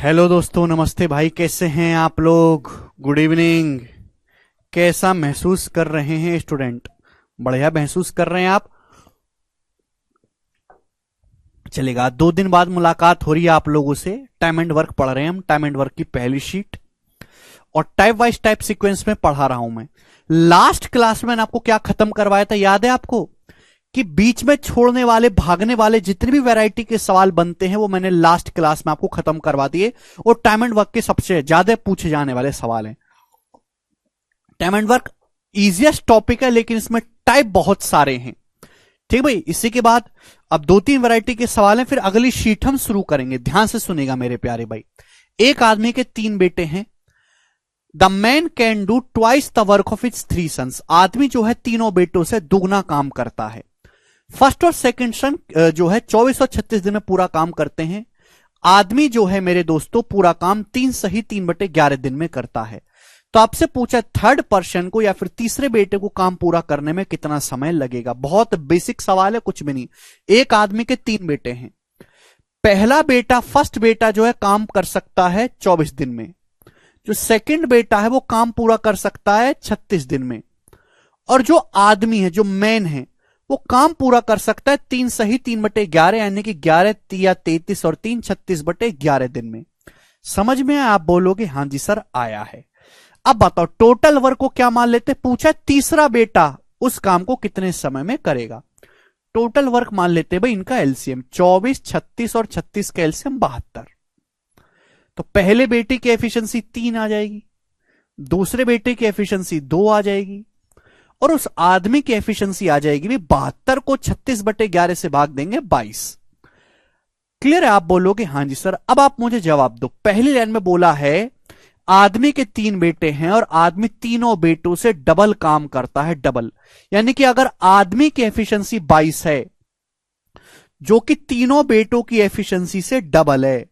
Hello दोस्तों, नमस्ते भाई। कैसे हैं आप लोग? Good evening. कैसा महसूस कर रहे हैं स्टूडेंट? बढ़िया महसूस कर रहे हैं आप? चलेगा। 2 दिन बाद मुलाकात हो रही है आप लोगों से। टाइम एंड वर्क पढ़ रहे हैं हम। टाइम एंड वर्क की पहली शीट और टाइप वाइज टाइप सीक्वेंस में पढ़ा रहा हूं मैं। लास्ट क्लास में मैंने आपको क्या खत्म करवाया था, याद है आपको? कि बीच में छोड़ने वाले, भागने वाले जितने भी वैरायटी के सवाल बनते हैं वो मैंने लास्ट क्लास में आपको खत्म करवा दिए। और टाइम एंड वर्क के सबसे ज्यादा पूछे जाने वाले सवाल हैं। Time and work easiest topic है, लेकिन इसमें टाइप बहुत सारे हैं। ठीक भाई। इसी के बाद अब 2-3 वैरायटी के सवाल हैं, फिर अगली शीट हम शुरू करेंगे। ध्यान से सुनेगा मेरे प्यारे भाई। एक आदमी के 3 बेटे हैं। The man can do twice the work of its 3 sons. आदमी जो है तीनों बेटों से दुगना काम करता है। फर्स्ट और सेकंड सन जो है 24 और 36 दिन में पूरा काम करते हैं। आदमी जो है मेरे दोस्तों पूरा काम 3 सही 3/11 दिन में करता है। तो आपसे पूछा थर्ड पर्सन को या फिर तीसरे बेटे को काम पूरा करने में कितना समय लगेगा। बहुत बेसिक सवाल है, कुछ भी नहीं। एक आदमी के 3 बेटे हैं। पहला बेटा, फर्स्ट बेटा जो है काम कर सकता है 24 दिन में। जो सेकंड बेटा है वो काम पूरा कर सकता है 36 दिन में। और जो आदमी है, जो मैन है, वो काम पूरा कर सकता है 3 सही 3/11 यानी कि 11 या 33 और 3 36/11 दिन में। समझ में आया? आप बोलोगे हाँ जी सर आया है। अब बताओ टोटल वर्क को क्या मान लेते? पूछा तीसरा बेटा उस काम को कितने समय में करेगा। टोटल वर्क मान लेते भाई इनका एलसीएम 24, 36 और 36 का एलसीएम 72। तो पहले बेटे की एफिशिएंसी 3 आ जाएगी, दूसरे बेटे की एफिशिएंसी 2 आ जाएगी, और उस आदमी की एफिशिएंसी आ जाएगी भी 72 को 36/11 से भाग देंगे 22। क्लियर है? आप बोलोगे हाँ जी सर। अब आप मुझे जवाब दो। पहली लाइन में बोला है आदमी के 3 बेटे हैं और आदमी तीनों बेटों से डबल काम करता है। डबल यानी कि अगर आदमी की एफिशिएंसी 22 है, जो कि तीनों बेटों की एफिशिएंसी से डबल है,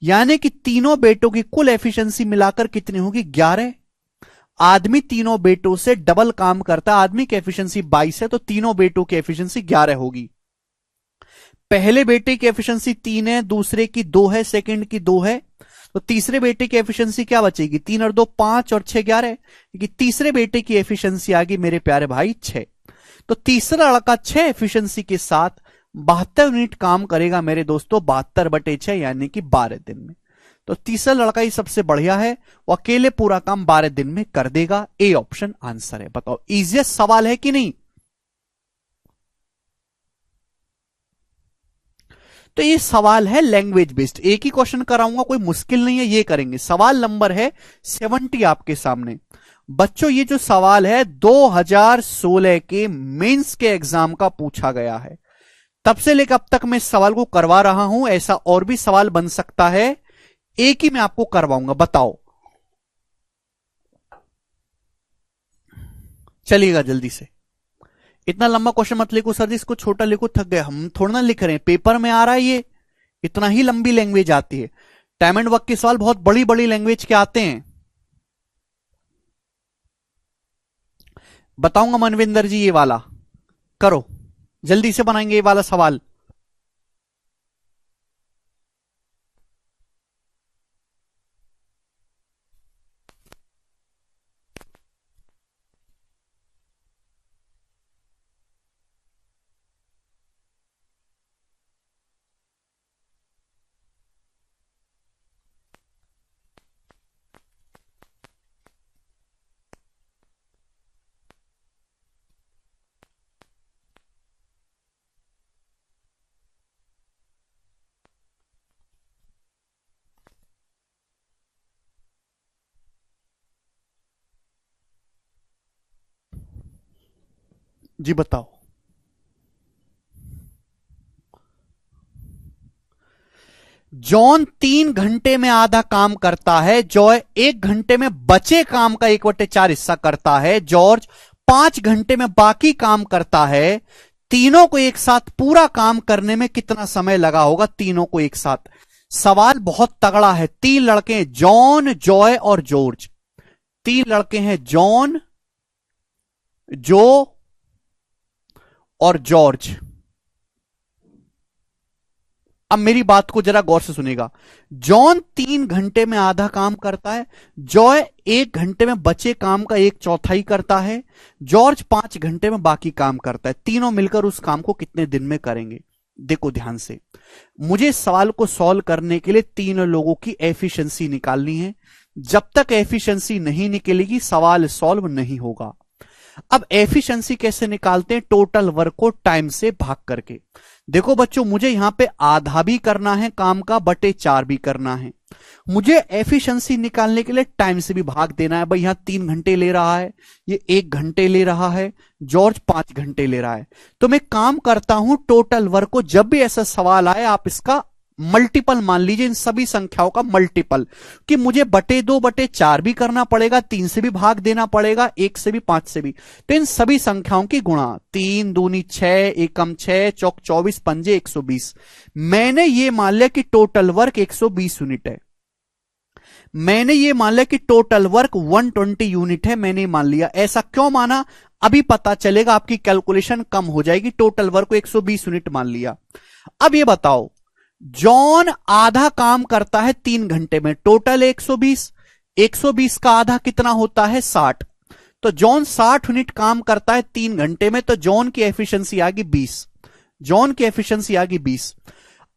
यानी कि तीनों बेटों की कुल एफिशिएंसी मिलाकर कितनी होगी? 11। आदमी तीनों बेटों से डबल काम करता है। आदमी की एफिशिएंसी 22 है तो तीनों बेटों की एफिशिएंसी 11 होगी। पहले बेटे की एफिशिएंसी 3 है, दूसरे की 2 है, सेकंड की 2 है, तो तीसरे बेटे की एफिशिएंसी क्या बचेगी? 3 और 2 5 और 6 11। क्योंकि तीसरे बेटे की एफिशिएंसी आ गई मेरे प्यारे भाई 6। तो तीसरा लड़का 6 एफिशिएंसी के साथ 72 यूनिट काम करेगा मेरे दोस्तों, 72/6 यानी कि 12 दिन में। तो तीसरा लड़का ही सबसे बढ़िया है, वो अकेले पूरा काम 12 दिन में कर देगा। ए ऑप्शन आंसर है। बताओ इजिएस्ट सवाल है कि नहीं? तो ये सवाल है लैंग्वेज बेस्ड। एक ही क्वेश्चन कराऊंगा, कोई मुश्किल नहीं है, ये करेंगे। सवाल नंबर है 70 आपके सामने। बच्चों ये जो सवाल है 2016 के मेंस के एग्जाम का पूछा गया है। तब से लेकर अब तक मैं इस सवाल को करवा रहा हूं। ऐसा और भी सवाल बन सकता है, एक ही मैं आपको करवाऊंगा। बताओ चलिएगा जल्दी से। इतना लंबा क्वेश्चन मत लिखो सर जी, इसको छोटा लिखो, थक गए हम। थोड़ा ना लिख रहे हैं, पेपर में आ रहा है ये। इतना ही लंबी लैंग्वेज आती है। टाइम एंड वर्क के सवाल बहुत बड़ी बड़ी लैंग्वेज के आते हैं। बताऊंगा मनविंदर जी, ये वाला करो, जल्दी से बनाएंगे ये वाला सवाल। जी बताओ। जॉन 3 घंटे में आधा काम करता है। जॉय 1 घंटे में बचे काम का 1/4 हिस्सा करता है। जॉर्ज 5 घंटे में बाकी काम करता है। तीनों को एक साथ पूरा काम करने में कितना समय लगा होगा? तीनों को एक साथ। सवाल बहुत तगड़ा है। 3 लड़के हैं, जॉन, जॉय और जॉर्ज। 3 लड़के हैं, जॉन, जो और जॉर्ज। अब मेरी बात को जरा गौर से सुनेगा। जॉन 3 घंटे में आधा काम करता है, जॉय 1 घंटे में बचे काम का 1/4 करता है, जॉर्ज 5 घंटे में बाकी काम करता है। तीनों मिलकर उस काम को कितने दिन में करेंगे? देखो ध्यान से, मुझे इस सवाल को सॉल्व करने के लिए तीनों लोगों की एफिशिएंसी निकालनी है। जब तक एफिशिएंसी नहीं निकलेगी सवाल सॉल्व नहीं होगा। अब एफिशिएंसी कैसे निकालते हैं? टोटल वर्क को टाइम से भाग करके। देखो बच्चों, मुझे यहां पे आधा भी करना है काम का, बटे 4 भी करना है। मुझे एफिशिएंसी निकालने के लिए टाइम से भी भाग देना है। भाई यहां 3 घंटे ले रहा है, ये 1 घंटे ले रहा है, जॉर्ज 5 घंटे ले रहा है। तो मैं काम करता हूं टोटल वर्क को। जब भी ऐसा सवाल आए आप इसका मल्टीपल मान लीजिए, इन सभी संख्याओं का मल्टीपल, कि मुझे बटे 2 बटे 4 भी करना पड़ेगा, 3 से भी भाग देना पड़ेगा, 1 से भी, 5 से भी। तो इन सभी संख्याओं की गुणा, 3 दूनी 6, एकम 6, चौक 24, पंजे 120। मैंने ये मान लिया कि टोटल वर्क 120 यूनिट है। मैंने ये मान लिया कि टोटल वर्क 120 यूनिट है। मैंने मान लिया। ऐसा क्यों माना अभी पता चलेगा, आपकी कैलकुलेशन कम हो जाएगी। टोटल वर्क को 120 यूनिट मान लिया। अब ये बताओ, जॉन आधा काम करता है 3 घंटे में, टोटल 120, 120 का आधा कितना होता है? 60। तो जॉन 60 यूनिट काम करता है 3 घंटे में, तो जॉन की एफिशिएंसी आ गई 20। जॉन की एफिशिएंसी आ गई 20।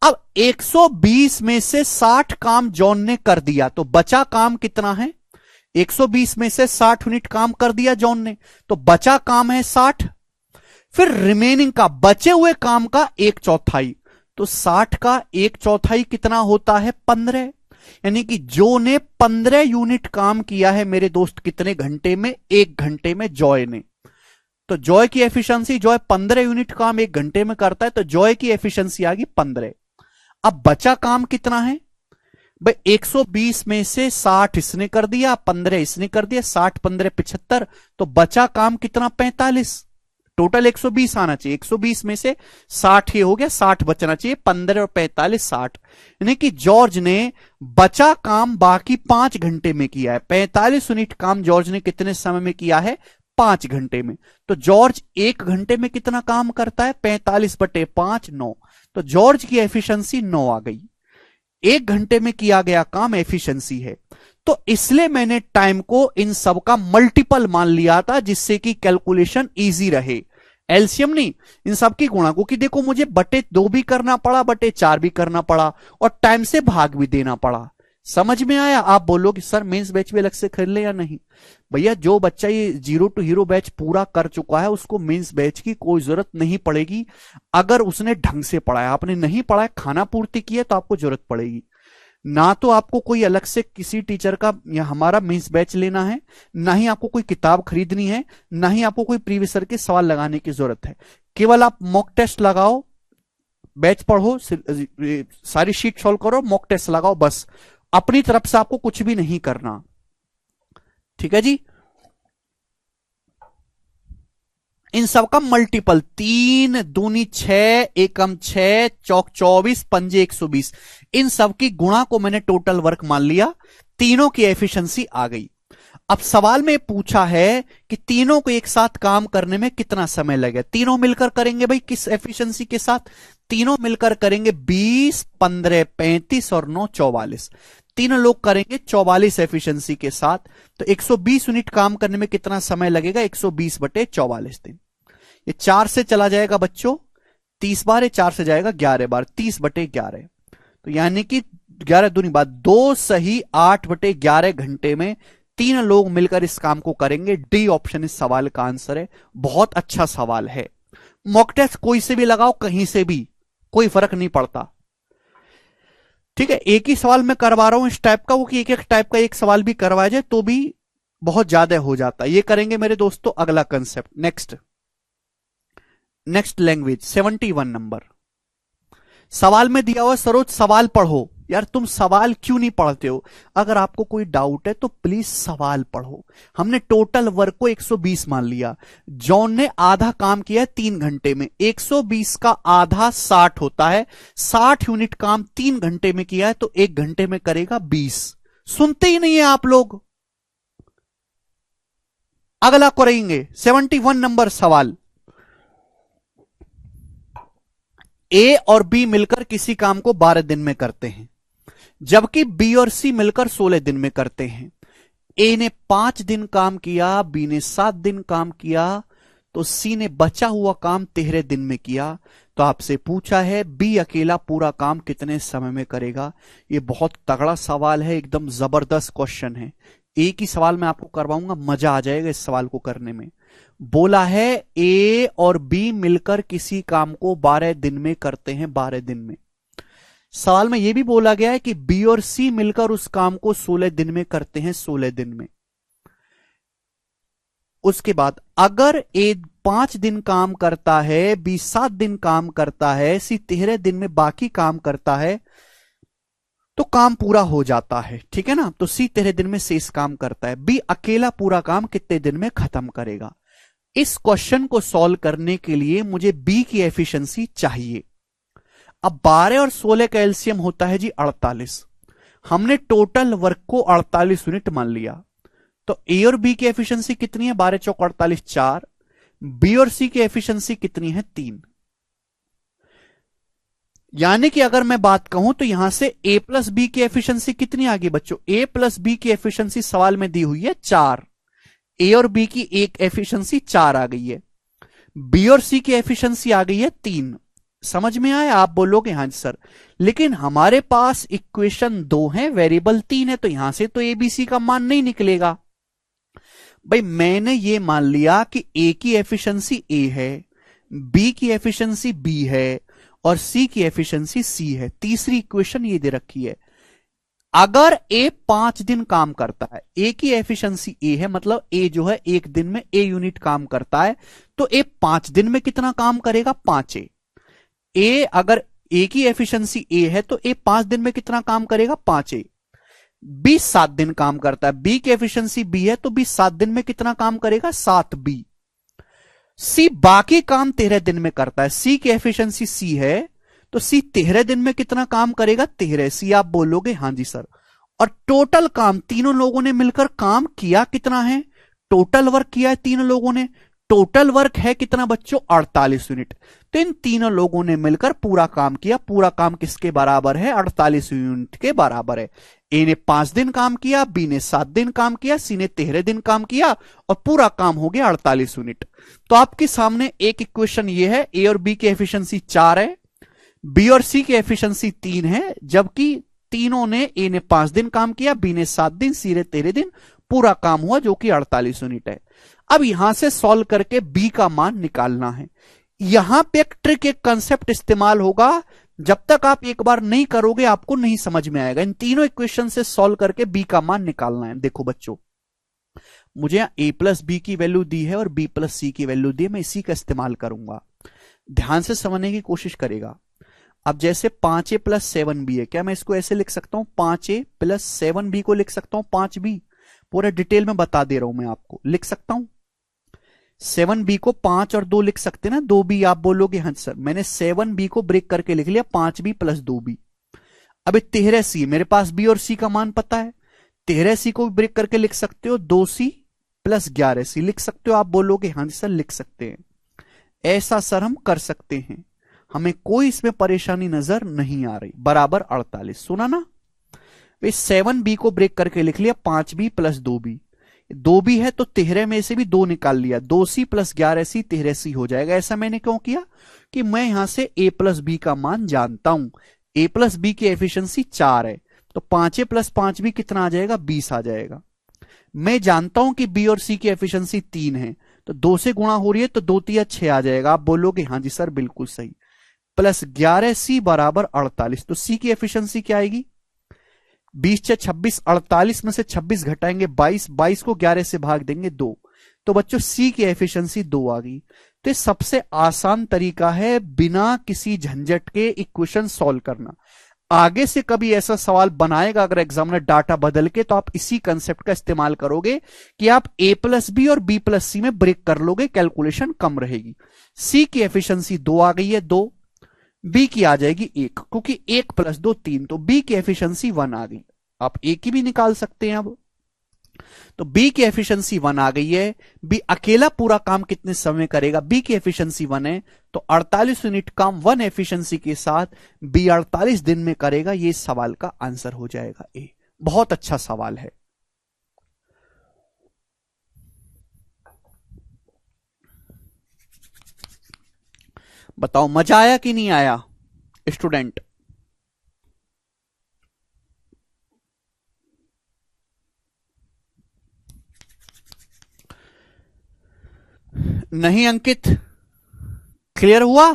अब 120 में से 60 काम जॉन ने कर दिया, तो बचा काम कितना है? 120 में से 60 यूनिट काम कर दिया जॉन ने, तो बचा काम है 60। फिर रिमेनिंग का, बचे हुए काम का 1/4, तो 60 का 1/4 कितना होता है? 15। यानी कि जो ने 15 यूनिट काम किया है मेरे दोस्त, कितने घंटे में? 1 घंटे में जॉय ने। तो जॉय की एफिशिएंसी, जॉय 15 यूनिट काम 1 घंटे में करता है, तो जॉय की एफिशिएंसी आ गई 15। अब बचा काम कितना है भाई? 120 में से 60 इसने कर दिया, 15 इसने कर दिया, 60 15 75, तो बचा काम कितना? 45। टोटल 120 आना चाहिए, 120 में से 60 ही हो गया, 60 बचना चाहिए, 15 और 45 60। यानी कि जॉर्ज ने बचा काम बाकी 5 घंटे में किया है। 45 यूनिट काम जॉर्ज ने कितने समय में किया है? 5 घंटे में। तो जॉर्ज 1 घंटे में कितना काम करता है? 45 बटे 5, 9। तो जॉर्ज की एफिशिएंसी 9 आ गई। 1 घंटे में किया गया काम एफिशिएंसी है। तो इसलिए मैंने टाइम को इन सब का मल्टीपल मान लिया था, जिससे कि कैलकुलेशन इजी रहे। एलसीएम नहीं, इन सब की गुणा को। कि देखो मुझे बटे 2 भी करना पड़ा, बटे 4 भी करना पड़ा, और टाइम से भाग भी देना पड़ा। समझ में आया? आप बोलोगे सर मेंस बैच भी अलग से खरीद ले या नहीं? भैया जो बच्चा ये 0 टू हीरो बैच पूरा कर चुका है उसको मेंस बैच की कोई जरूरत नहीं पड़ेगी। अगर उसने ढंग से पढ़ा है, आपने नहीं पढ़ा है, खाना पूर्ति की है, तो आपको जरूरत पड़ेगी। ना तो आपको कोई अलग से किसी टीचर का या हमारा मेंस बैच लेना है, ना ही आपको कोई किताब खरीदनी है, ना ही आपको कोई प्रीवियस ईयर के सवाल लगाने की जरूरत है। केवल आप मॉक टेस्ट लगाओ, बैच पढ़ो, सारी शीट सॉल्व करो, मॉक टेस्ट लगाओ, बस। अपनी तरफ से आपको कुछ भी नहीं करना। ठीक है जी? इन सब का मल्टीपल, 3 दूनी 6, एकम 6, चौक 24, पंजे 120। इन सब की गुणा को मैंने टोटल वर्क मान लिया। तीनों की एफिशिएंसी आ गई। अब सवाल में पूछा है कि तीनों को एक साथ काम करने में कितना समय लगेगा। तीनों मिलकर करेंगे भाई किस एफिशिएंसी के साथ? तीनों मिलकर करेंगे 20, 15, 35 और 9 44। तीनों लोग करेंगे 44 एफिशिएंसी के साथ। तो 120 यूनिट काम करने में कितना समय लगेगा? 120 बटे 44 दिन। ये 4 से चला जाएगा बच्चों, 30 बार, ये 4 से जाएगा 11 बार, 30 बटे 11। तो यानी कि 11 दूनी बात 2 सही 8 बटे 11 घंटे में तीन लोग मिलकर इस काम को करेंगे। डी ऑप्शन इस सवाल का आंसर है। बहुत अच्छा सवाल है। मॉक टेस्ट कोई से भी लगाओ, कहीं से भी, कोई फर्क नहीं पड़ता। ठीक है, एक ही सवाल मैं करवा रहा हूं इस टाइप का, वो कि एक एक टाइप का एक सवाल भी करवाया जाए तो भी बहुत ज्यादा हो जाता है। ये करेंगे मेरे दोस्तों अगला कंसेप्ट। Next language 71 number. सवाल में दिया हुआ सरोज सवाल पढ़ो। यार तुम सवाल क्यों नहीं पढ़ते हो? अगर आपको कोई डाउट है तो प्लीज सवाल पढ़ो। हमने टोटल वर्क को 120 मान लिया। जॉन ने आधा काम किया है 3 घंटे में। 120 का आधा 60 होता है। 60 यूनिट काम 3 घंटे में किया है तो 1 घंटे में करेगा 20। सुनते ही नहीं है आप लोग। अगला करेंगे 71 नंबर सवाल। ए और बी मिलकर किसी काम को 12 दिन में करते हैं, जबकि बी और सी मिलकर 16 दिन में करते हैं। ए ने 5 दिन काम किया, बी ने 7 दिन काम किया, तो सी ने बचा हुआ काम 13 दिन में किया। तो आपसे पूछा है बी अकेला पूरा काम कितने समय में करेगा। ये बहुत तगड़ा सवाल है, एकदम जबरदस्त क्वेश्चन है। एक ही सवाल मैं आपको करवाऊंगा, मजा आ जाएगा इस सवाल को करने में। बोला है ए और बी मिलकर किसी काम को 12 दिन में करते हैं, 12 दिन में। सवाल में यह भी बोला गया है कि बी और सी मिलकर उस काम को 16 दिन में करते हैं, 16 दिन में। उसके बाद अगर ए 5 दिन काम करता है, बी 7 दिन काम करता है, सी 13 दिन में बाकी काम करता है, तो काम पूरा हो जाता है, ठीक है ना। तो सी 13 दिन में शेष काम करता है। बी अकेला पूरा काम कितने दिन में खत्म करेगा। इस क्वेश्चन को सॉल्व करने के लिए मुझे बी की एफिशिएंसी चाहिए। अब 12 और 16 का एलसीएम होता है जी 48। हमने टोटल वर्क को 48 यूनिट मान लिया, तो ए और बी की एफिशिएंसी कितनी है, 12 चौक 48 4। बी और सी की एफिशिएंसी कितनी है, 3। यानी कि अगर मैं बात कहूं तो यहां से ए प्लस बी की एफिशिएंसी कितनी आ गई बच्चों, ए प्लस बी की एफिशिएंसी सवाल में दी हुई है 4। ए और बी की एक एफिशिएंसी 4 आ गई है, बी और सी की एफिशिएंसी आ गई है 3। समझ में आया। आप बोलोगे हां सर, लेकिन हमारे पास इक्वेशन 2 है, वेरिएबल 3 है, तो यहां से तो एबीसी का मान नहीं निकलेगा। भाई मैंने ये मान लिया कि ए की एफिशिएंसी ए है, बी की एफिशिएंसी बी है और सी की एफिशिएंसी सी है। तीसरी इक्वेशन ये दे रखी है, अगर ए 5 दिन काम करता है, ए की एफिशिएंसी ए है, मतलब ए जो है एक दिन में ए यूनिट काम करता है, तो ए 5 दिन में कितना काम करेगा, 5 ए। अगर ए की एफिशिएंसी ए है तो ए 5 दिन में कितना काम करेगा, 5 ए। बी 7 दिन काम करता है, बी की एफिशिएंसी बी है, तो बी 7 दिन में कितना काम करेगा, 7 बी। सी बाकी काम 13 दिन में करता है, सी की एफिशिएंसी सी है, तो सी 13 दिन में कितना काम करेगा, 13 सी। आप बोलोगे हां जी सर। और टोटल काम तीनों लोगों ने मिलकर काम किया कितना है, टोटल वर्क किया है तीनों लोगों ने, टोटल वर्क है कितना बच्चों, 48 यूनिट। तो इन तीनों लोगों ने मिलकर पूरा काम किया। पूरा काम किसके बराबर है, 48 यूनिट के बराबर है। ए ने 5 दिन काम किया, बी ने 7 दिन काम किया, सी ने 13 दिन काम किया और पूरा काम हो गया 48 यूनिट। तो आपके सामने एक इक्वेशन ये है, ए और बी की एफिशिएंसी 4 है, बी और सी की एफिशिएंसी 3 है, जबकि तीनों ने, ए ने 5 दिन काम किया, बी ने 7 दिन, सी ने 13 दिन, पूरा काम हुआ जो कि 48 यूनिट है। अब यहां से सॉल्व करके बी का मान निकालना है। यहां पे एक ट्रिक, एक कंसेप्ट इस्तेमाल होगा, जब तक आप एक बार नहीं करोगे आपको नहीं समझ में आएगा। इन तीनों इक्वेशन से सॉल्व करके बी का मान निकालना है। देखो बच्चों, मुझे यहां ए प्लस बी की वैल्यू दी है और बी प्लस सी की वैल्यू दी है, मैं इसी का इस्तेमाल करूंगा। ध्यान से समझने की कोशिश करेगा। अब जैसे 5a प्लस 7b है, क्या मैं इसको ऐसे लिख सकता हूं, 5a प्लस 7b को लिख सकता हूं 5b। पूरा डिटेल में बता दे रहा हूं, मैं आपको लिख सकता हूं 7b को 5 और 2 लिख सकते ना, 2b। आप बोलोगे हाँ सर, मैंने 7b को ब्रेक करके लिख लिया 5b प्लस 2b। अब 13c, मेरे पास b और c का मान पता है, 13c को भी ब्रेक करके लिख सकते हो, 2c प्लस 11c लिख सकते हो। आप बोलोगे हाँ सर लिख सकते हैं, ऐसा सर हम कर सकते हैं, हमें कोई इसमें परेशानी नजर नहीं आ रही। बराबर 48, सुना ना। 7b को ब्रेक करके लिख लिया 5b प्लस 2b, 2b है तो 13 में से भी 2 निकाल लिया, 2c प्लस 11c 13c हो जाएगा। ऐसा मैंने क्यों किया कि मैं यहां से a प्लस बी का मान जानता हूं। a प्लस बी की एफिशिएंसी 4 है, तो 5a प्लस 5b कितना आ जाएगा, 20 आ जाएगा। मैं जानता हूं कि b और c की एफिशिएंसी 3 है, तो 2 से गुणा हो रही है तो 2 3 6 आ जाएगा। आप बोलोगे हाँ जी सर बिल्कुल सही। प्लस 11c बराबर 48, तो c की एफिशिएंसी क्या आएगी, 20 से 26, 48 में से 26 घटाएंगे 22, 22 को 11 से भाग देंगे 2, तो बच्चों c की एफिशिएंसी 2 आ गई। तो ये सबसे आसान तरीका है बिना किसी झंझट के इक्वेशन सॉल्व करना। आगे से कभी ऐसा सवाल बनाएगा अगर एग्जामिनर डाटा बदल के, तो आप इसी कंसेप्ट का इस्तेमाल करोगे कि आप a प्लस बी और b प्लस सी में ब्रेक कर लोगे, कैलकुलेशन कम रहेगी। c की एफिशिएंसी 2 आ गई है, 2, b की आ जाएगी 1, क्योंकि 1 प्लस 2 3, तो b की एफिशिएंसी 1 आ गई। आप a की भी निकाल सकते हैं। अब तो बी की एफिशिएंसी 1 आ गई है। बी अकेला पूरा काम कितने समय में करेगा? बी की एफिशिएंसी 1 है, तो 48 यूनिट काम 1 एफिशिएंसी के साथ बी 48 दिन में करेगा। ये सवाल का आंसर हो जाएगा ए। बहुत अच्छा सवाल है। बताओ मजा आया कि नहीं आया स्टूडेंट? नहीं अंकित, क्लियर हुआ?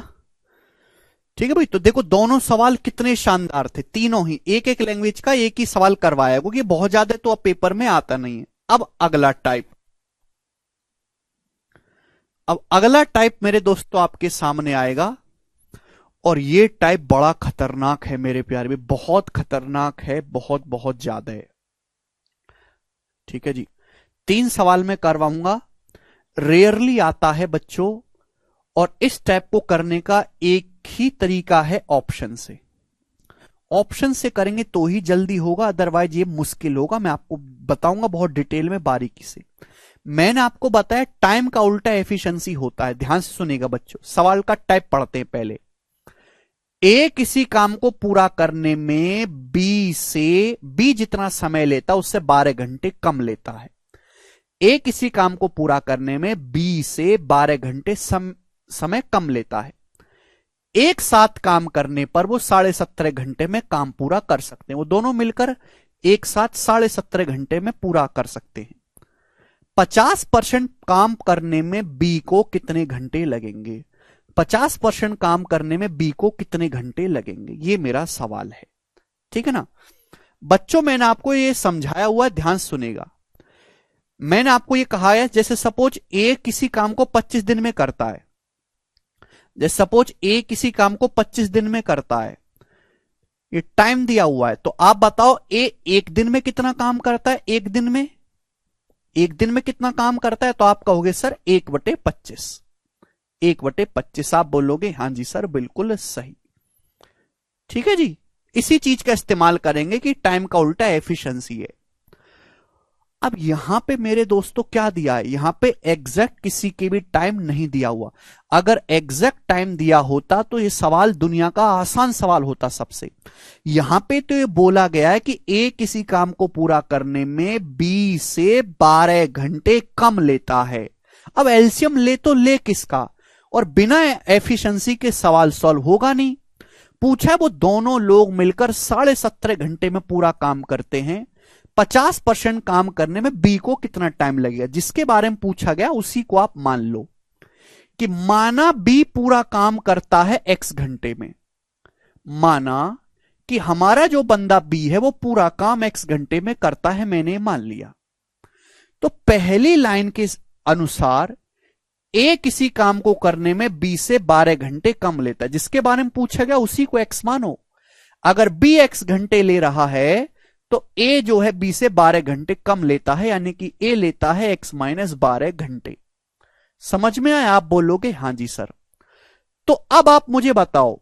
ठीक है भाई। तो देखो दोनों सवाल कितने शानदार थे, तीनों ही एक एक लैंग्वेज का एक ही सवाल करवाया, क्योंकि बहुत ज्यादा तो अब पेपर में आता नहीं है। अब अगला टाइप, अब अगला टाइप मेरे दोस्तों आपके सामने आएगा, और ये टाइप बड़ा खतरनाक है मेरे प्यारे भी, बहुत खतरनाक है, बहुत बहुत ज्यादा है। ठीक है जी, 3 सवाल मैं करवाऊंगा, रेयरली आता है बच्चों, और इस टाइप को करने का एक ही तरीका है ऑप्शन से। ऑप्शन से करेंगे तो ही जल्दी होगा, अदरवाइज ये मुश्किल होगा। मैं आपको बताऊंगा बहुत डिटेल में बारीकी से। मैंने आपको बताया टाइम का उल्टा एफिशिएंसी होता है। ध्यान से सुनिएगा बच्चों, सवाल का टाइप पढ़ते हैं पहले। ए किसी काम को पूरा करने में बी जितना समय लेता उससे 12 घंटे कम लेता है। ए किसी काम को पूरा करने में बी से 12 घंटे समय कम लेता है। एक साथ काम करने पर वो 17.5 घंटे में काम पूरा कर सकते हैं। वो दोनों मिलकर एक साथ 17.5 घंटे में पूरा कर सकते हैं। 50% काम करने में बी को कितने घंटे लगेंगे? 50% काम करने में बी को कितने घंटे लगेंगे, ये मेरा सवाल है। ठीक है ना बच्चों, मैंने आपको ये समझाया हुआ, ध्यान सुनेगा। मैंने आपको ये कहा है, जैसे सपोज ए किसी काम को 25 दिन में करता है, जैसे सपोज ए किसी काम को 25 दिन में करता है, ये टाइम दिया हुआ है। तो आप बताओ ए एक दिन में कितना काम करता है? एक दिन में कितना काम करता है? तो आप कहोगे सर 1/25। 1/25 आप बोलोगे हां जी सर बिल्कुल सही। ठीक है जी, इसी चीज का इस्तेमाल करेंगे कि टाइम का उल्टा एफिशिएंसी है। अब यहां पे मेरे दोस्तों क्या दिया है? यहां पे एग्जैक्ट किसी के भी टाइम नहीं दिया हुआ। अगर एग्जैक्ट टाइम दिया होता तो ये सवाल दुनिया का आसान सवाल होता सबसे। यहां पे तो ये बोला गया है कि ए किसी काम को पूरा करने में बी से 12 घंटे कम लेता है। अब एलसीएम ले तो ले किसका, और बिना एफिशिएंसी के सवाल सॉल्व होगा नहीं। पूछा है वो दोनों लोग मिलकर 17.5 घंटे में पूरा काम करते हैं। 50% काम करने में बी को कितना टाइम लगेगा, जिसके बारे में पूछा गया उसी को आप मान लो कि माना बी पूरा काम करता है x घंटे में। माना कि हमारा जो बंदा बी है वो पूरा काम x घंटे में करता है, मैंने मान लिया। तो पहली लाइन के अनुसार ए किसी काम को करने में बी से 12 घंटे कम लेता है, जिसके बारे में पूछा गया उसी को x मानो। अगर बी x घंटे ले रहा है तो ए जो है बी से 12 घंटे कम लेता है, यानी कि ए लेता है x - 12 घंटे। समझ में आया? आप बोलोगे हां जी सर। तो अब आप मुझे बताओ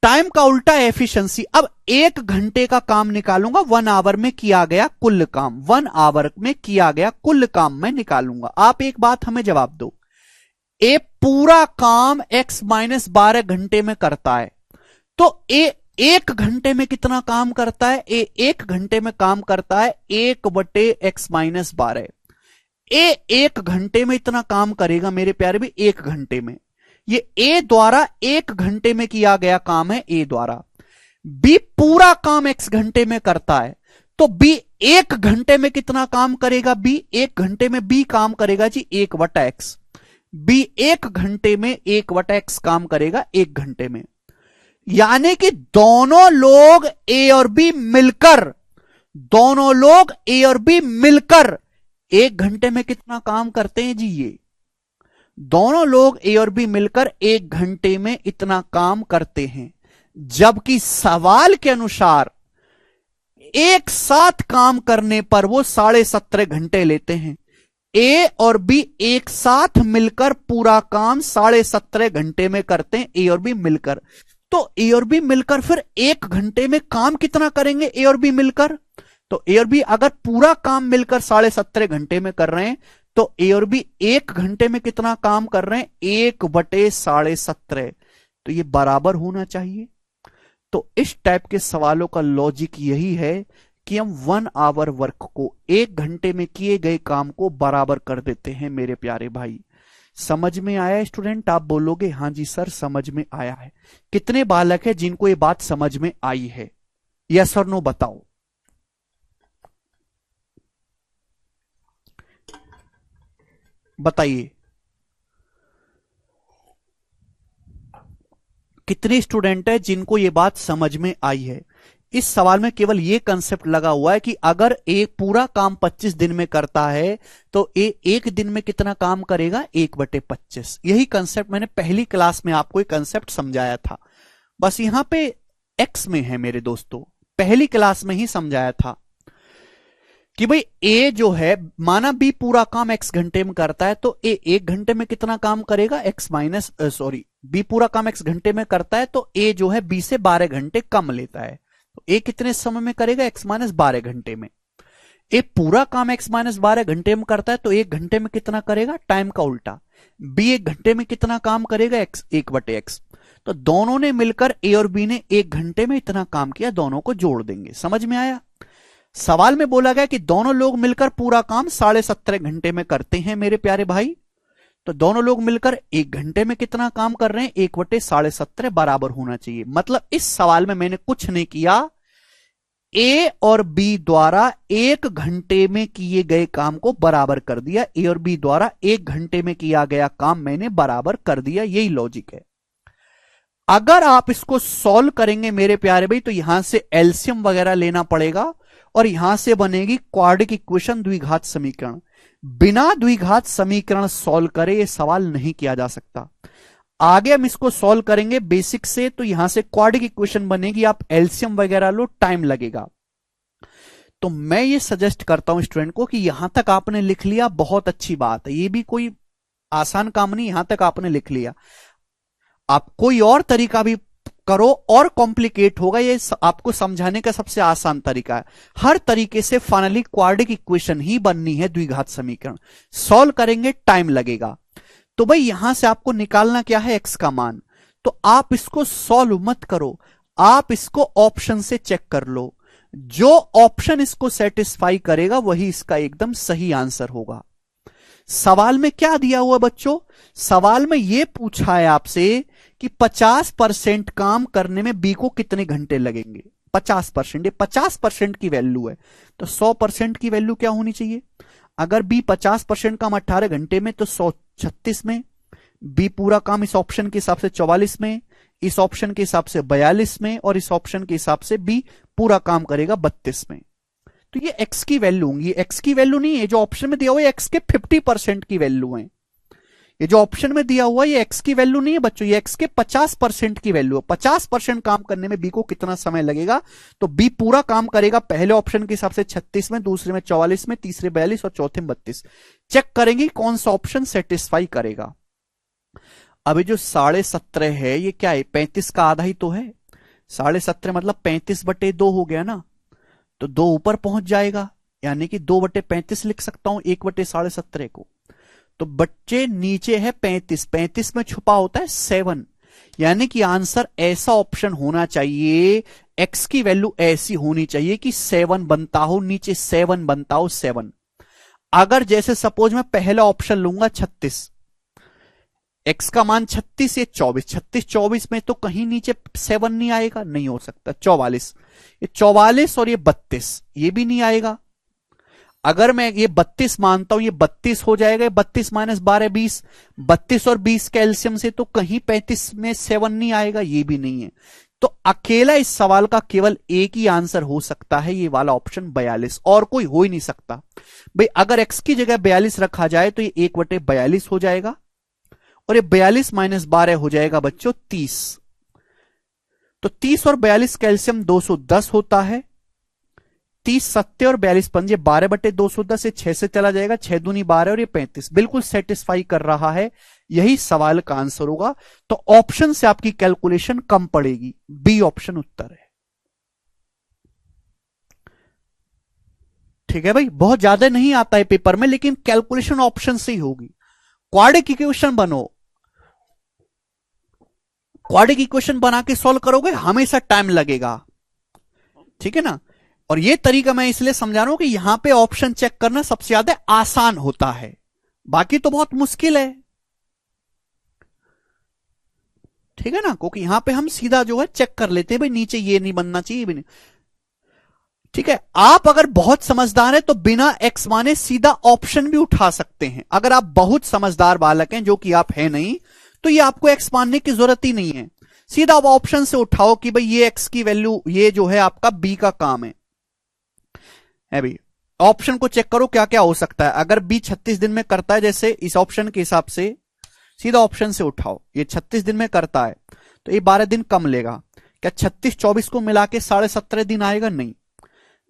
टाइम का उल्टा एफिशिएंसी। अब 1 घंटे का काम निकालूंगा, 1 आवर में किया गया कुल काम, 1 आवर में किया गया कुल काम मैं निकालूंगा। आप एक बात हमें जवाब दो, ए पूरा काम x - 12 घंटे में करता है, तो ए 1 घंटे में कितना काम करता है? ए 1 घंटे में काम करता है 1/x - 12। ए 1 घंटे में इतना काम करेगा मेरे प्यारे भी, 1 घंटे में। ये ए द्वारा 1 घंटे में किया गया काम है, ए द्वारा। बी पूरा काम x घंटे में करता है, तो बी 1 घंटे में कितना काम करेगा? बी 1 घंटे में बी काम करेगा जी 1/x। बी 1 घंटे में 1/x काम करेगा 1 घंटे में। यानी कि दोनों लोग ए और बी मिलकर 1 घंटे में कितना काम करते हैं जी? ये दोनों लोग ए और बी मिलकर 1 घंटे में इतना काम करते हैं, जबकि सवाल के अनुसार एक साथ काम करने पर वो 17.5 घंटे लेते हैं। ए और बी एक साथ मिलकर पूरा काम 17.5 घंटे में करते हैं, ए और बी मिलकर। तो ए और बी मिलकर फिर 1 घंटे में काम कितना करेंगे ए और बी मिलकर? तो ए और बी अगर पूरा काम मिलकर 17.5 घंटे में कर रहे हैं तो ए और बी 1 घंटे में कितना काम कर रहे हैं, 1/17। तो ये बराबर होना चाहिए। तो इस टाइप के सवालों का लॉजिक यही है कि हम 1 आवर वर्क को 1 घंटे में किए गए काम को बराबर कर देते हैं मेरे प्यारे भाई। समझ में आया स्टूडेंट? आप बोलोगे हाँ जी सर समझ में आया है। कितने बालक है जिनको ये बात समझ में आई है? यस और नो बताओ। बताइए कितने स्टूडेंट है जिनको ये बात समझ में आई है? इस सवाल में केवल ये कंसेप्ट लगा हुआ है कि अगर ए पूरा काम 25 दिन में करता है तो ए 1 दिन में कितना काम करेगा, 1/25। यही कंसेप्ट मैंने पहली क्लास में आपको एक कंसेप्ट समझाया था। बस यहां पे एक्स में है मेरे दोस्तों, पहली क्लास में ही समझाया था कि भाई ए जो है, माना बी पूरा काम x घंटे में करता है तो ए 1 घंटे में कितना काम करेगा, बी पूरा काम x घंटे में करता है तो ए जो है बी से 12 घंटे कम लेता है। तो ए कितने समय में करेगा, x-12 घंटे में। ए पूरा काम x-12 घंटे में करता है तो 1 घंटे में कितना करेगा, टाइम का उल्टा। बी 1 घंटे में कितना काम करेगा, x 1/x। तो दोनों ने मिलकर ए और बी ने 1 घंटे में इतना काम किया, दोनों को जोड़ देंगे। समझ में आया? सवाल में बोला गया कि दोनों लोग मिलकर पूरा काम 17.5 घंटे में करते हैं मेरे प्यारे भाई। तो दोनों लोग मिलकर 1 घंटे में कितना काम कर रहे हैं, 1/17 बराबर होना चाहिए। मतलब इस सवाल में मैंने कुछ नहीं किया, ए और बी द्वारा 1 घंटे में किए गए काम को बराबर कर दिया। ए और बी द्वारा 1 घंटे में किया गया काम मैंने बराबर कर दिया। यही लॉजिक है। अगर आप इसको सॉल्व करेंगे मेरे प्यारे भाई तो यहां से एलसीएम वगैरह लेना पड़ेगा और यहां से बनेगी क्वाड्रिक इक्वेशन, द्विघात समीकरण। बिना द्विघात समीकरण सॉल्व करे ये सवाल नहीं किया जा सकता। आगे हम इसको सॉल्व करेंगे बेसिक से, तो यहां से क्वाड्रिक इक्वेशन बनेगी, आप एलसीएम वगैरह लो, टाइम लगेगा। तो मैं ये सजेस्ट करता हूं स्टूडेंट को कि यहां तक आपने लिख लिया, बहुत अच्छी बात है। ये भी कोई आसान काम नहीं, यहां तक आपने लिख लिया। आप कोई और तरीका भी करो और कॉम्प्लिकेट होगा, ये आपको समझाने का सबसे आसान तरीका है। हर तरीके से फाइनली क्वाड्रिक इक्वेशन ही बननी है, द्विघात समीकरण। सॉल्व करेंगे, टाइम लगेगा। तो भाई यहां से आपको निकालना क्या है, एक्स का मान। तो आप इसको सॉल्व मत करो, आप इसको ऑप्शन से चेक कर लो। जो ऑप्शन इसको सेटिस्फाई करेगा वही इसका एकदम सही आंसर होगा। सवाल में क्या दिया हुआ बच्चों? सवाल में यह पूछा है आपसे कि 50% काम करने में बी को कितने घंटे लगेंगे। 50%, ये 50% की वैल्यू है, तो 100% की वैल्यू क्या होनी चाहिए? अगर बी 50% काम 18 घंटे में तो 136 में, बी पूरा काम इस ऑप्शन के हिसाब से 44 में, इस ऑप्शन के हिसाब से 42 में, और इस ऑप्शन के हिसाब से बी पूरा काम करेगा 32 में। तो ये एक्स की वैल्यू होंगी। एक्स की वैल्यू नहीं है, जो ऑप्शन में दिया हुआ है एक्स के 50% की वैल्यू है। ये जो ऑप्शन में दिया हुआ है ये एक्स की वैल्यू नहीं है बच्चों, ये एक्स के 50% की वैल्यू है। 50% काम करने में बी को कितना समय लगेगा? तो बी पूरा काम करेगा पहले ऑप्शन के हिसाब से 36 में, दूसरे में 44 में, तीसरे 42 और चौथे में 32। चेक करेंगे कौन सा ऑप्शन सेटिस्फाई करेगा। अभी जो 17.5 है ये क्या है, 35 का आधा ही तो है। 17.5 मतलब 35/2 हो गया ना, तो 2 ऊपर पहुंच जाएगा, यानी कि 2/35 लिख सकता हूं 1/17.5 को। तो बच्चे नीचे है 35, 35 में छुपा होता है 7, यानी कि आंसर ऐसा ऑप्शन होना चाहिए, एक्स की वैल्यू ऐसी होनी चाहिए कि 7 बनता हो, नीचे 7 बनता हो, 7। अगर जैसे सपोज मैं पहला ऑप्शन लूंगा 36, एक्स का मान 36, ये 24, 36 24 में तो कहीं नीचे 7 नहीं आएगा, नहीं हो सकता। 44, ये 44 और ये 32, ये भी नहीं आएगा। अगर मैं ये 32 मानता हूं, ये 32 हो जाएगा, 32 - 12 20, 32 और 20 कैल्शियम से तो कहीं 35 में 7 नहीं आएगा, ये भी नहीं है। तो अकेला इस सवाल का केवल एक ही आंसर हो सकता है, ये वाला ऑप्शन 42, और कोई हो ही नहीं सकता। भाई अगर एक्स की जगह 42 रखा जाए तो ये 1/42 हो जाएगा, और ये 42 - 12 हो जाएगा बच्चों 30। तो 30 और 42 कैल्शियम 210 होता है। 30 सत्ते और 42 पंजे 12/210, से 6 से चला जाएगा, 6 दूनी 12 और ये 35, बिल्कुल सेटिस्फाई कर रहा है। यही सवाल का आंसर होगा। तो ऑप्शन से आपकी कैलकुलेशन कम पड़ेगी, बी ऑप्शन उत्तर है। ठीक है भाई, बहुत ज्यादा नहीं आता है पेपर में, लेकिन कैलकुलेशन ऑप्शन से ही होगी। क्वाड्रेटिक इक्वेशन बनो, क्वाड्रेटिक इक्वेशन बना के सॉल्व करोगे, हमेशा टाइम लगेगा, ठीक है ना। और ये तरीका मैं इसलिए समझा रहा हूं कि यहां पे ऑप्शन चेक करना सबसे ज्यादा आसान होता है, बाकी तो बहुत मुश्किल है, ठीक है ना, क्योंकि यहां पे हम सीधा जो है चेक कर लेते हैं भाई नीचे ये नहीं बनना चाहिए भी नहीं, ठीक है। आप अगर बहुत समझदार है तो बिना एक्स माने सीधा ऑप्शन भी उठा सकते हैं। अगर आप बहुत समझदार बालक हैं, जो कि आप है नहीं, तो ये आपको एक्स मानने की जरूरत ही नहीं है, सीधा आप ऑप्शन से उठाओ कि भाई ये एक्स की वैल्यू, ये जो है आपका बी का काम है भाई। ऑप्शन को चेक करो क्या क्या हो सकता है। अगर बी 36 दिन में करता है, जैसे इस ऑप्शन के हिसाब से सीधा ऑप्शन से उठाओ, ये 36 दिन में करता है तो ये 12 दिन कम लेगा। क्या 36 24 को मिला के 17.5 दिन आएगा? नहीं।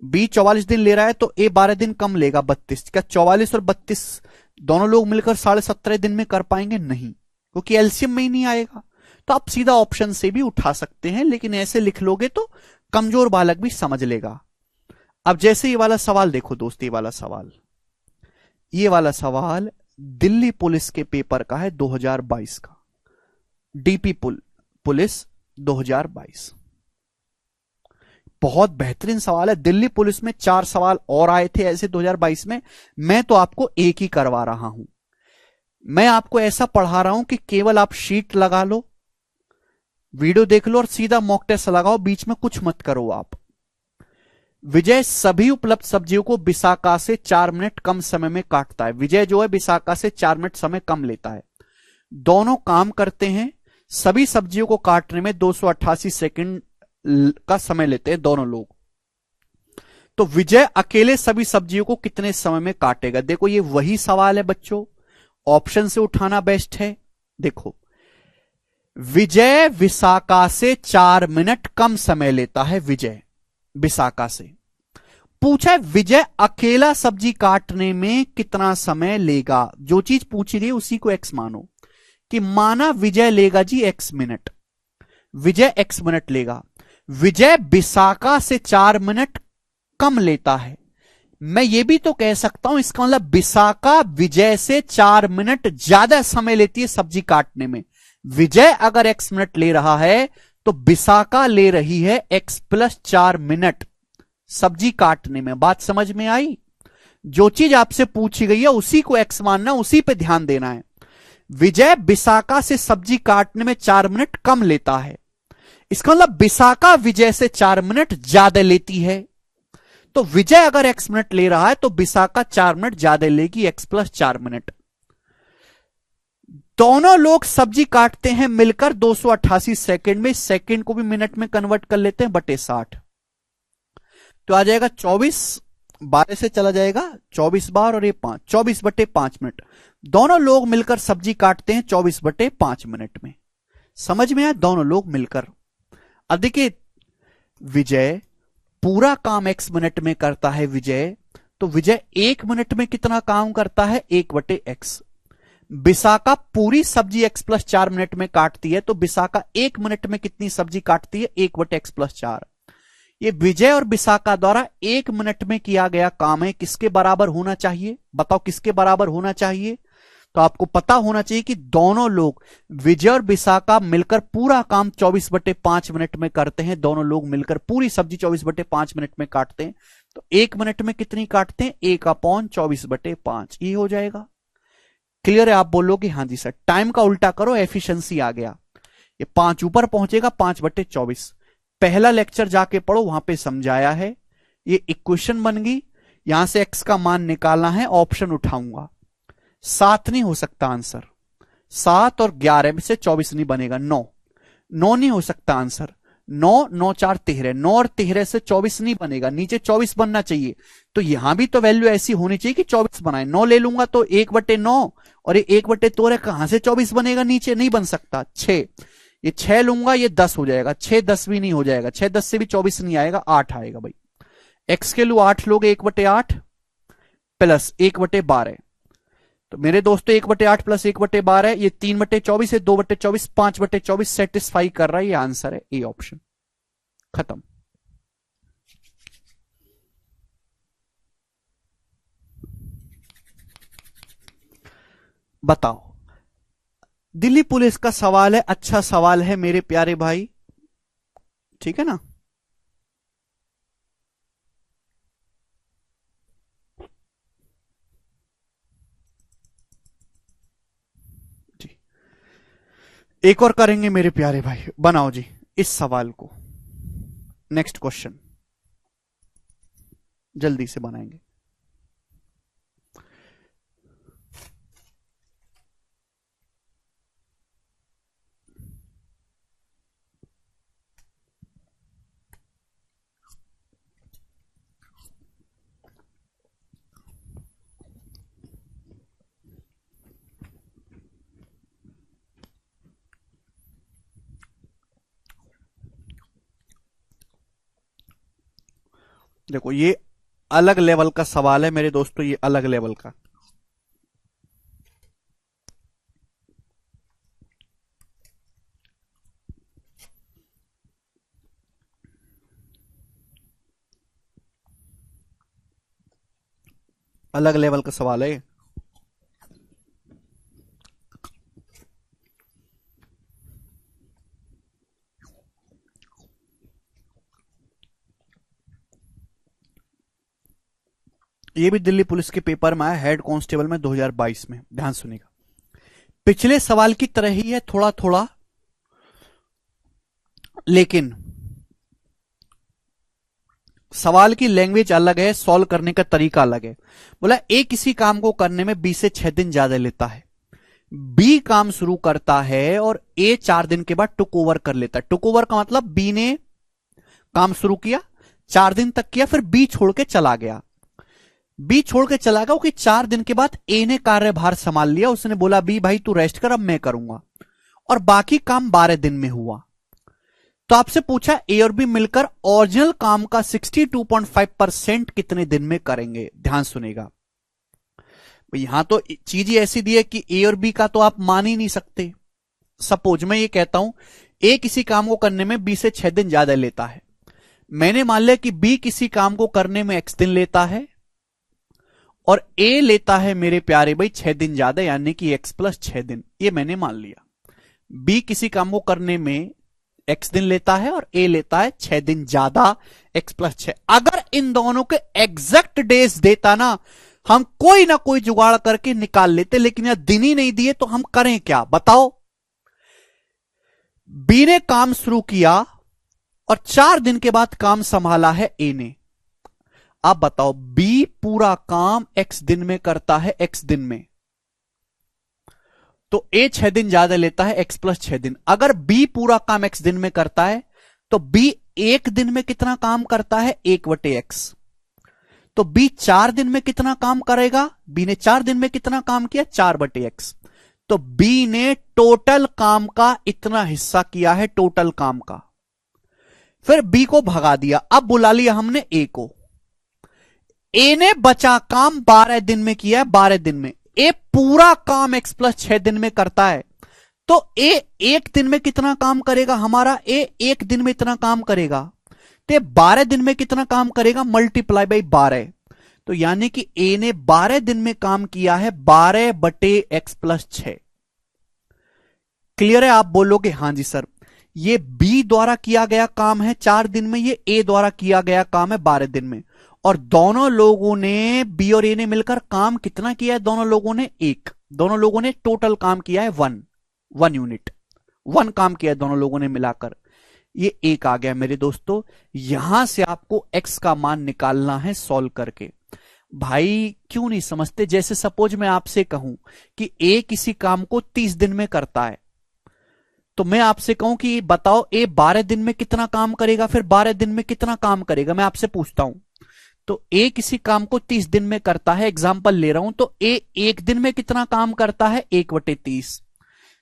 बी 44 दिन ले रहा है तो ए 12 दिन कम लेगा, 32। क्या 44 और 32 दोनों लोग मिलकर 17.5 दिन में कर पाएंगे? नहीं, क्योंकि एलसीएम में ही नहीं आएगा। तो आप सीधा ऑप्शन से भी उठा सकते हैं, लेकिन ऐसे लिख लोगे तो कमजोर बालक भी समझ लेगा। अब जैसे ये वाला सवाल देखो दोस्त, ये वाला सवाल दिल्ली पुलिस के पेपर का है 2022 का, डीपी पुलिस 2022। बहुत बेहतरीन सवाल है। दिल्ली पुलिस में 4 सवाल और आए थे ऐसे 2022 में, मैं तो आपको एक ही करवा रहा हूं। मैं आपको ऐसा पढ़ा रहा हूं कि केवल आप शीट लगा लो, वीडियो देख लो और सीधा मॉक टेस्ट लगाओ, बीच में कुछ मत करो आप। विजय सभी उपलब्ध सब्जियों को बिसाका से 4 मिनट कम समय में काटता है। विजय जो है बिसाका से 4 मिनट समय कम लेता है। दोनों काम करते हैं, सभी सब्जियों को काटने में 288 सेकंड का समय लेते हैं दोनों लोग। तो विजय अकेले सभी सब्जियों को कितने समय में काटेगा? देखो ये वही सवाल है बच्चों, ऑप्शन से उठाना बेस्ट है। देखो, विजय विसाका से 4 मिनट कम समय लेता है, विजय बिसाका से। पूछा है विजय अकेला सब्जी काटने में कितना समय लेगा। जो चीज पूछ रही है उसी को एक्स मानो, कि माना विजय लेगा जी एक्स मिनट, विजय एक्स मिनट लेगा। विजय बिसाका से 4 मिनट कम लेता है। मैं ये भी तो कह सकता हूं, इसका मतलब बिसाका विजय से 4 मिनट ज्यादा समय लेती है सब्जी काटने में। विजय अगर एक्स मिनट ले रहा है तो बिसाका ले रही है एक्स प्लस 4 मिनट सब्जी काटने में। बात समझ में आई? जो चीज आपसे पूछी गई है उसी को एक्स मानना, उसी पे ध्यान देना है। विजय बिसाका से सब्जी काटने में 4 मिनट कम लेता है, इसका मतलब बिसाका विजय से 4 मिनट ज्यादा लेती है। तो विजय अगर एक्स मिनट ले रहा है तो बिसाका 4 मिनट ज्यादा लेगी, एक्स प्लस 4 मिनट। दोनों लोग सब्जी काटते हैं मिलकर 288 सेकंड में, सेकंड को भी मिनट में कन्वर्ट कर लेते हैं बटे 60, तो आ जाएगा 24, 12 से चला जाएगा 24 बार और ये 5, 24 बटे 5 मिनट। दोनों लोग मिलकर सब्जी काटते हैं 24 बटे 5 मिनट में। समझ में आया? दोनों लोग मिलकर। अब देखिए, विजय पूरा काम x मिनट में करता है विजय, तो विजय 1 मिनट में कितना काम करता है? 1 बटे x। बिसाका पूरी सब्जी x प्लस 4 मिनट में काटती है, तो बिसाका 1 मिनट में कितनी सब्जी काटती है? 1 बटे x प्लस 4। ये विजय और बिसाका द्वारा 1 मिनट में किया गया काम है, किसके बराबर होना चाहिए? बताओ किसके बराबर होना चाहिए? तो आपको पता होना चाहिए कि दोनों लोग विजय और बिसाका मिलकर पूरा काम 24 बटे 5 मिनट में करते हैं। दोनों लोग मिलकर पूरी सब्जी 24 बटे 5 मिनट में काटते हैं, तो 1 मिनट में कितनी काटते हैं? 1/24 बटे 5। ये हो जाएगा। क्लियर है? आप बोलोगे हाँ जी सर। टाइम का उल्टा करो, एफिशिएंसी आ गया। ये 5 ऊपर पहुंचेगा, 5 बटे 24। पहला लेक्चर जाके पढ़ो, वहां पे समझाया है। ये इक्वेशन बन गई, यहां से एक्स का मान निकालना है, ऑप्शन उठाऊंगा। 7 नहीं हो सकता आंसर, 7 और 11 में से 24 नहीं बनेगा। 9 नहीं हो सकता आंसर, 9 9 4 13, 9 और 13 से 24 नहीं बनेगा, नीचे 24 बनना चाहिए। तो यहां भी तो वैल्यू ऐसी होनी चाहिए कि 24 बनाए। 9 ले लूंगा तो 1 बटे 9 और ये 1 बटे 2 कहां से 24 बनेगा? नीचे नहीं बन सकता। 6, ये 6 लूंगा, ये 10 हो जाएगा। 6 10 भी नहीं हो जाएगा, 6 10 से भी 24 नहीं आएगा, 8 आएगा भाई। एक्स के लिए 8 लोग, 1 बटे 8 प्लस 1 बटे 12, तो मेरे दोस्तों 1 बटे 8 प्लस 1 बटे 12, ये 3 बटे 24 है, 2 बटे 24, 5 बटे 24 सेटिस्फाई कर रहा है। ये आंसर है ए ऑप्शन। खत्म। बताओ। दिल्ली पुलिस का सवाल है, अच्छा सवाल है मेरे प्यारे भाई, ठीक है ना। जी, एक और करेंगे मेरे प्यारे भाई, बनाओ जी इस सवाल को। नेक्स्ट क्वेश्चन जल्दी से बनाएंगे। देखो ये अलग लेवल का सवाल है मेरे दोस्तों, ये अलग लेवल का। अलग लेवल का सवाल है। ये भी दिल्ली पुलिस के पेपर में आया, हेड कांस्टेबल में 2022 में, ध्यान सुनिएगा। पिछले सवाल की तरह ही है थोड़ा थोड़ा, लेकिन सवाल की लैंग्वेज अलग है, सॉल्व करने का तरीका अलग है। बोला ए किसी काम को करने में 20 से 6 दिन ज्यादा लेता है। बी काम शुरू करता है और ए 4 दिन के बाद टुक ओवर कर लेता है। टुक ओवर का मतलब बी ने काम शुरू किया, 4 दिन तक किया, फिर बी छोड़ के चला गया। बी छोड़ के चला गया कि 4 दिन के बाद ए ने कार्यभार संभाल लिया। उसने बोला बी भाई तू रेस्ट कर, अब मैं करूंगा, और बाकी काम 12 दिन में हुआ। तो आपसे पूछा ए और बी मिलकर ओरिजिनल काम का 62.5% कितने दिन में करेंगे। ध्यान सुनेगा, यहां तो चीज ही ऐसी दी है कि ए और बी का तो आप मान ही नहीं सकते। सपोज मैं ये कहता हूं ए किसी काम को करने में 20 से 6 दिन ज्यादा लेता है, मैंने मान लिया कि बी किसी काम को करने में x दिन लेता है और ए लेता है मेरे प्यारे भाई 6 दिन ज्यादा, यानी कि x प्लस 6 दिन। ये मैंने मान लिया बी किसी काम को करने में x दिन लेता है और ए लेता है 6 दिन ज्यादा, x प्लस 6। अगर इन दोनों के एग्जैक्ट डेज देता ना, हम कोई ना कोई जुगाड़ करके निकाल लेते, लेकिन यह दिन ही नहीं दिए तो हम करें क्या बताओ। बी ने काम शुरू किया और 4 दिन के बाद काम संभाला है ए ने। आप बताओ बी पूरा काम x दिन में करता है, x दिन में, तो ए 6 दिन ज्यादा लेता है, x प्लस 6 दिन। अगर बी पूरा काम x दिन में करता है तो बी 1 दिन में कितना काम करता है, 1/x। तो बी 4 दिन में कितना काम करेगा, बी ने 4 दिन में कितना काम किया, 4/x। तो बी ने टोटल काम का इतना हिस्सा किया है, टोटल काम का। फिर बी को भगा दिया, अब बुला लिया हमने ए को। ए ने बचा काम 12 दिन में किया है, 12 दिन में। ए पूरा काम x प्लस 6 दिन में करता है, तो ए 1 दिन में कितना काम करेगा हमारा, ए 1 दिन में इतना काम करेगा, तो 12 दिन में कितना काम करेगा, मल्टीप्लाई बाई 12। तो यानी कि ए ने 12 दिन में काम किया है 12/x प्लस 6। क्लियर है? आप बोलोगे हां जी सर, ये बी द्वारा किया गया काम है 4 दिन में, ये ए द्वारा किया गया काम है 12 दिन में, और दोनों लोगों ने, बी और ए ने मिलकर काम कितना किया है, दोनों लोगों ने 1, दोनों लोगों ने टोटल काम किया है 1 यूनिट, 1 काम किया है दोनों लोगों ने मिलाकर। ये 1 आ गया मेरे दोस्तों। यहां से आपको x का मान निकालना है सॉल्व करके। भाई क्यों नहीं समझते? जैसे सपोज मैं आपसे कहूं कि ए किसी काम को 30 दिन में करता है, तो मैं आपसे कहूं कि बताओ ए 12 दिन में कितना काम करेगा, फिर 12 दिन में कितना काम करेगा, मैं आपसे पूछता हूं। तो ए किसी काम को 30 दिन में करता है, एग्जाम्पल ले रहा हूं, तो ए 1 दिन में कितना काम करता है, 1/30।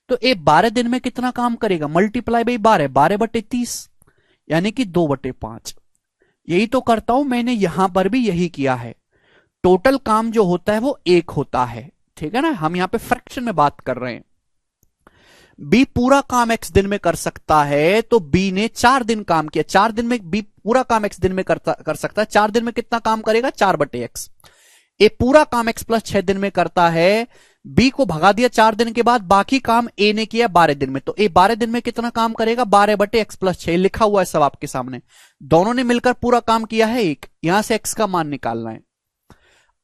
तो ए 12 दिन में कितना काम करेगा, मल्टीप्लाई बाई 12, 12/30, यानी कि 2/5। यही तो करता हूं मैंने, यहां पर भी यही किया है। टोटल काम जो होता है वो 1 होता है, ठीक है ना। हम यहां पे फ्रैक्शन में बात कर रहे हैं। बी पूरा काम x दिन में कर सकता है, तो बी ने 4 दिन काम किया, 4 दिन में बी पूरा काम x दिन में कर सकता है, 4 दिन में कितना काम करेगा, 4/x। ए पूरा काम x प्लस 6 दिन में करता है, बी को भगा दिया 4 दिन के बाद, बाकी काम ए ने किया 12 दिन में। तो ए 12 दिन में कितना काम करेगा, 12/x+6 लिखा हुआ है सब आपके सामने। दोनों ने मिलकर पूरा काम किया है 1। यहां से x का मान निकालना है।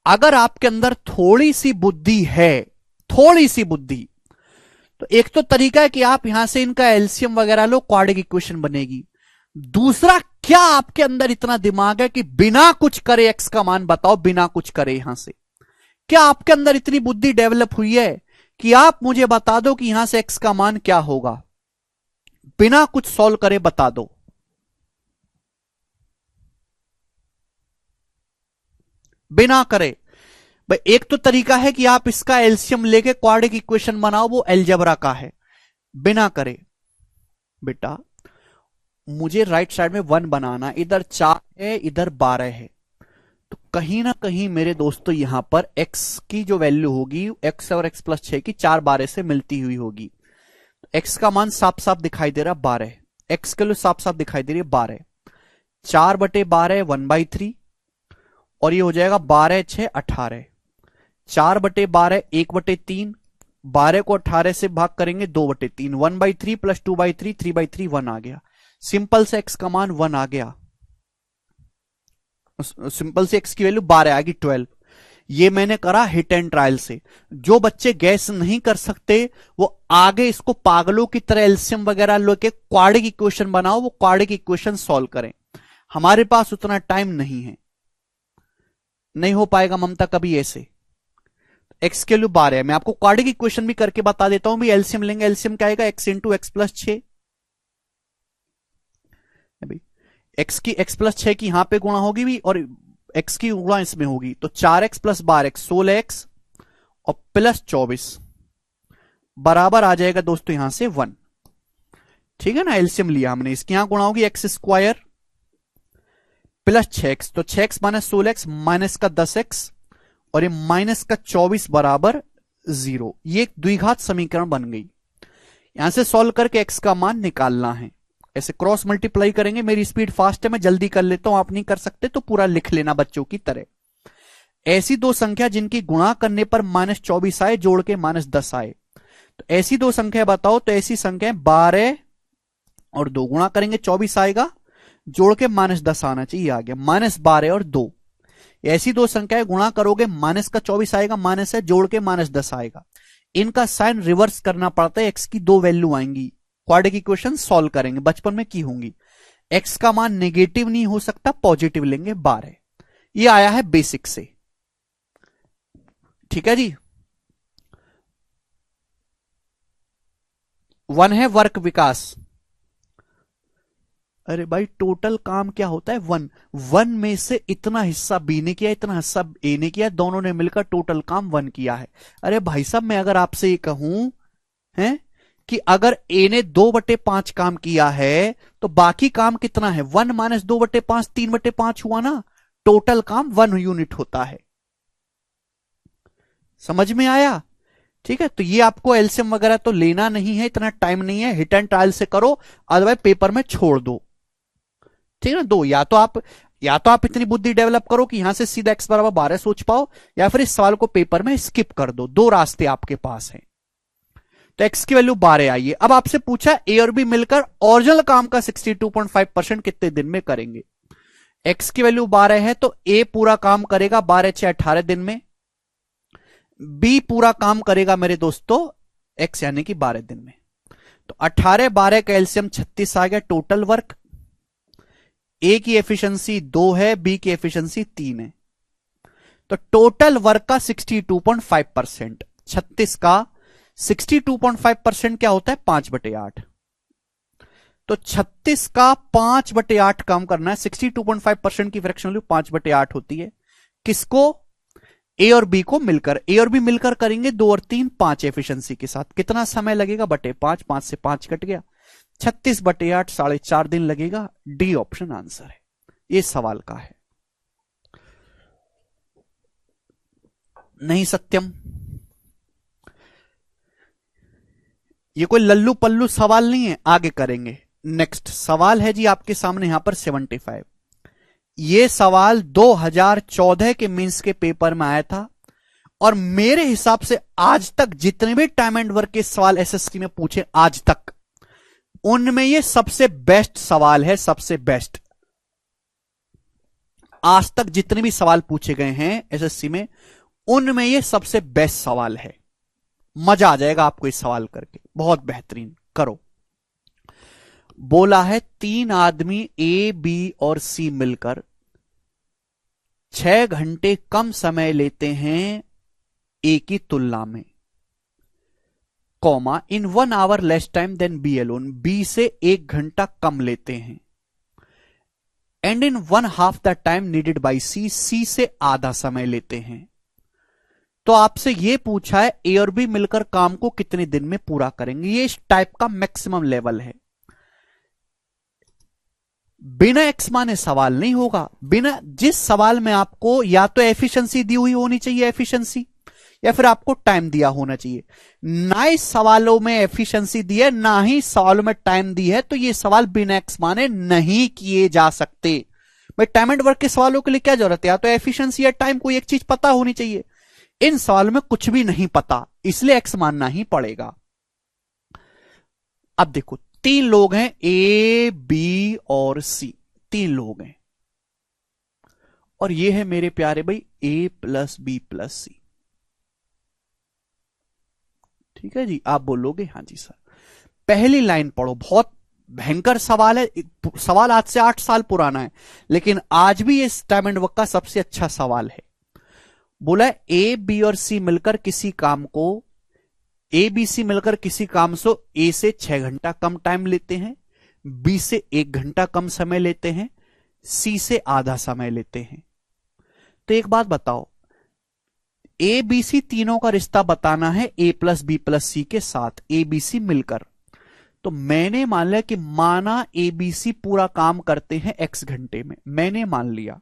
अगर आपके अंदर थोड़ी सी बुद्धि है, थोड़ी सी बुद्धि, तो एक तो तरीका है कि आप यहां से इनका एलसीएम वगैरह लो, क्वाड्रेटिक इक्वेशन बनेगी। दूसरा, क्या आपके अंदर इतना दिमाग है कि बिना कुछ करे x का मान बताओ, बिना कुछ करे यहां से? क्या आपके अंदर इतनी बुद्धि डेवलप हुई है कि आप मुझे बता दो कि यहां से x का मान क्या होगा, बिना कुछ सॉल्व करे बता दो। बिना करे भाई, एक तो तरीका है कि आप इसका एलसीएम लेके क्वाड्रेटिक इक्वेशन बनाओ, वो अलजेब्रा का है। बिना करे बेटा, मुझे राइट साइड में 1 बनाना, इधर 4 है, इधर 12 है, तो कहीं ना कहीं मेरे दोस्तों यहां पर x की जो वैल्यू होगी, x और x+6 की 4 12 से मिलती हुई होगी। तो x का मान साफ साफ दिखाई दे रहा 12, x के लिए साफ साफ दिखाई दे रही है 12। 4/12 1/3, और ये हो जाएगा 12 6 18। 4/12 1/3, 12 को 18 से भाग करेंगे 2/3, 1/3 प्लस 2/3 3/3 1 आ गया। सिंपल से x का मान 1 आ गया। सिंपल से x की वैल्यू 12 आ गई 12। ये मैंने करा हिट एंड ट्रायल से। जो बच्चे गैस नहीं कर सकते वो आगे इसको पागलों की तरह एलसीएम वगैरह लेके क्वाड्रेटिक इक्वेशन बनाओ, वो क्वाड्रेटिक इक्वेशन सॉल्व करें। हमारे पास उतना टाइम नहीं है, नहीं हो पाएगा ममता कभी ऐसे। x के लिए 12 है, मैं आपको क्वाड्रेटिक इक्वेशन भी करके बता देता हूं भी। एलसीएम लेंगे, एलसीएम क्या आएगा, x इंटू x+6। x की x+6 की यहां पे गुणा होगी भी, और x की गुणा इसमें होगी, तो 4x + 12x 16x और प्लस 24 बराबर आ जाएगा दोस्तों यहां से 1। ठीक है ना, एलसीएम लिया हमने, इसकी यहां गुणा होगी x² प्लस 6x, तो 6x माइनस 16x माइनस का 10x और ये माइनस का 24 बराबर 0। ये एक द्विघात समीकरण बन गई। यहां से सॉल्व करके x का मान निकालना है। ऐसे क्रॉस मल्टीप्लाई करेंगे, मेरी स्पीड फास्ट है, मैं जल्दी कर लेता हूं, आप नहीं कर सकते तो पूरा लिख लेना बच्चों की तरह। ऐसी दो संख्या जिनकी गुणा करने पर -24 आए, जोड़ के -10 आए, तो ऐसी दो संख्या बताओ। तो ऐसी संख्या 12 और 2, गुणा करेंगे 24 आएगा, जोड़ के -10 आना चाहिए, आ गया -12 और 2। ऐसी दो संख्याएं गुणा करोगे, माइनस का 24 आएगा, माइनस है, जोड़ के -10 आएगा। इनका साइन रिवर्स करना पड़ता है, एक्स की दो वैल्यू आएंगी, क्वाड्रेटिक इक्वेशन सॉल्व करेंगे, बचपन में की होंगी। एक्स का मान नेगेटिव नहीं हो सकता, पॉजिटिव लेंगे 12। ये आया है बेसिक से, ठीक है जी। 1 है वर्क विकास। अरे भाई टोटल काम क्या होता है 1। 1 में से इतना हिस्सा बी ने किया, इतना हिस्सा ए ने किया, दोनों ने मिलकर टोटल काम 1 किया है। अरे भाई साहब मैं अगर आपसे ये कहूं है कि अगर ए ने 2/5 काम किया है तो बाकी काम कितना है, 1 - 2/5 3/5 हुआ ना, टोटल काम 1 यूनिट होता है। समझ में आया? ठीक है, तो ये आपको एलसीएम वगैरह तो लेना नहीं है, इतना टाइम नहीं है, हिट एंड ट्रायल से करो, अदरवाइज पेपर में छोड़ दो। ठीक है ना, दो या तो आप इतनी बुद्धि डेवलप करो कि यहां से सीधा x बराबर 12 सोच पाओ, या फिर इस सवाल को पेपर में स्किप कर दो। दो रास्ते आपके पास हैं। तो x की वैल्यू 12 आई है। अब आपसे पूछा ए और बी मिलकर ओरिजिनल काम का 62.5% कितने दिन में करेंगे। x की वैल्यू 12 है तो ए पूरा काम करेगा 12 6 18 दिन में, बी पूरा काम करेगा मेरे दोस्तों x यानी कि 12 दिन में। तो 18 12 का एलसीएम 36 आ गया टोटल वर्क। ए की एफिशिएंसी 2 है, बी की एफिशिएंसी 3 है, तो टोटल वर्क का 62.5%। 36 का 62.5% क्या होता है 5/8। तो 36 का 5/8 काम करना है। 62.5% की फ्रैक्शन वैल्यू 5/8 होती है। किसको? ए और बी को मिलकर। ए और बी मिलकर करेंगे 2 और 3 5 एफिशिएंसी के साथ। कितना समय लगेगा /5, 5 से 5 कट गया, 36/8 4.5 दिन लगेगा। डी ऑप्शन आंसर है, ये सवाल का है। नहीं सत्यम, ये कोई लल्लू पल्लू सवाल नहीं है, आगे करेंगे। नेक्स्ट सवाल है जी आपके सामने यहां पर 75। ये सवाल 2014 के मेंस के पेपर में आया था और मेरे हिसाब से आज तक जितने भी टाइम एंड वर्क के सवाल एसएससी में पूछे आज तक, उनमें ये सबसे बेस्ट सवाल है, सबसे बेस्ट। आज तक जितने भी सवाल पूछे गए हैं एसएससी में, उनमें ये सबसे बेस्ट सवाल है। मजा आ जाएगा आपको इस सवाल करके, बहुत बेहतरीन। करो। बोला है 3 आदमी ए, बी और सी मिलकर 6 घंटे कम समय लेते हैं ए की तुलना में, comma in 1 hour less time than B alone, B से 1 घंटा कम लेते हैं, and in 1/2 the time needed by C, C से आधा समय लेते हैं। तो आपसे यह पूछा है ए और बी मिलकर काम को कितने दिन में पूरा करेंगे। ये इस टाइप का मैक्सिमम लेवल है। बिना एक्स माने सवाल नहीं होगा। बिना जिस सवाल में आपको या तो एफिशिएंसी दी हुई होनी चाहिए, एफिशिएंसी, या फिर आपको टाइम दिया होना चाहिए। ना इस सवालों में एफिशिएंसी दी है, ना ही सवालों में टाइम दी है, तो ये सवाल बिना एक्स माने नहीं किए जा सकते। भाई टाइम एंड वर्क के सवालों के लिए क्या जरूरत है, या तो एफिशिएंसी या टाइम, कोई एक चीज पता होनी चाहिए। इन सवालों में कुछ भी नहीं पता, इसलिए एक्स मानना ही पड़ेगा। अब देखो 3 लोग हैं, ए, बी और सी, 3 लोग हैं, और ये है मेरे प्यारे भाई ए प्लस बी प्लस सी। ठीक है जी, आप बोलोगे हाँ जी सर। पहली लाइन पढ़ो, बहुत भयंकर सवाल है। सवाल आज से 8 साल पुराना है, लेकिन आज भी ये टाइम एंड वर्क का सबसे अच्छा सवाल है। बोला ए, बी और सी मिलकर किसी काम को, ए, बी, सी मिलकर किसी काम से ए से 6 घंटा कम टाइम लेते हैं, बी से 1 घंटा कम समय लेते हैं, सी से आधा समय लेते हैं। तो एक बात बताओ, ए, बी, सी तीनों का रिश्ता बताना है ए प्लस बी प्लस सी के साथ, ए, बी, सी मिलकर। तो मैंने मान लिया कि माना ए, बी, सी पूरा काम करते हैं x घंटे में, मैंने मान लिया।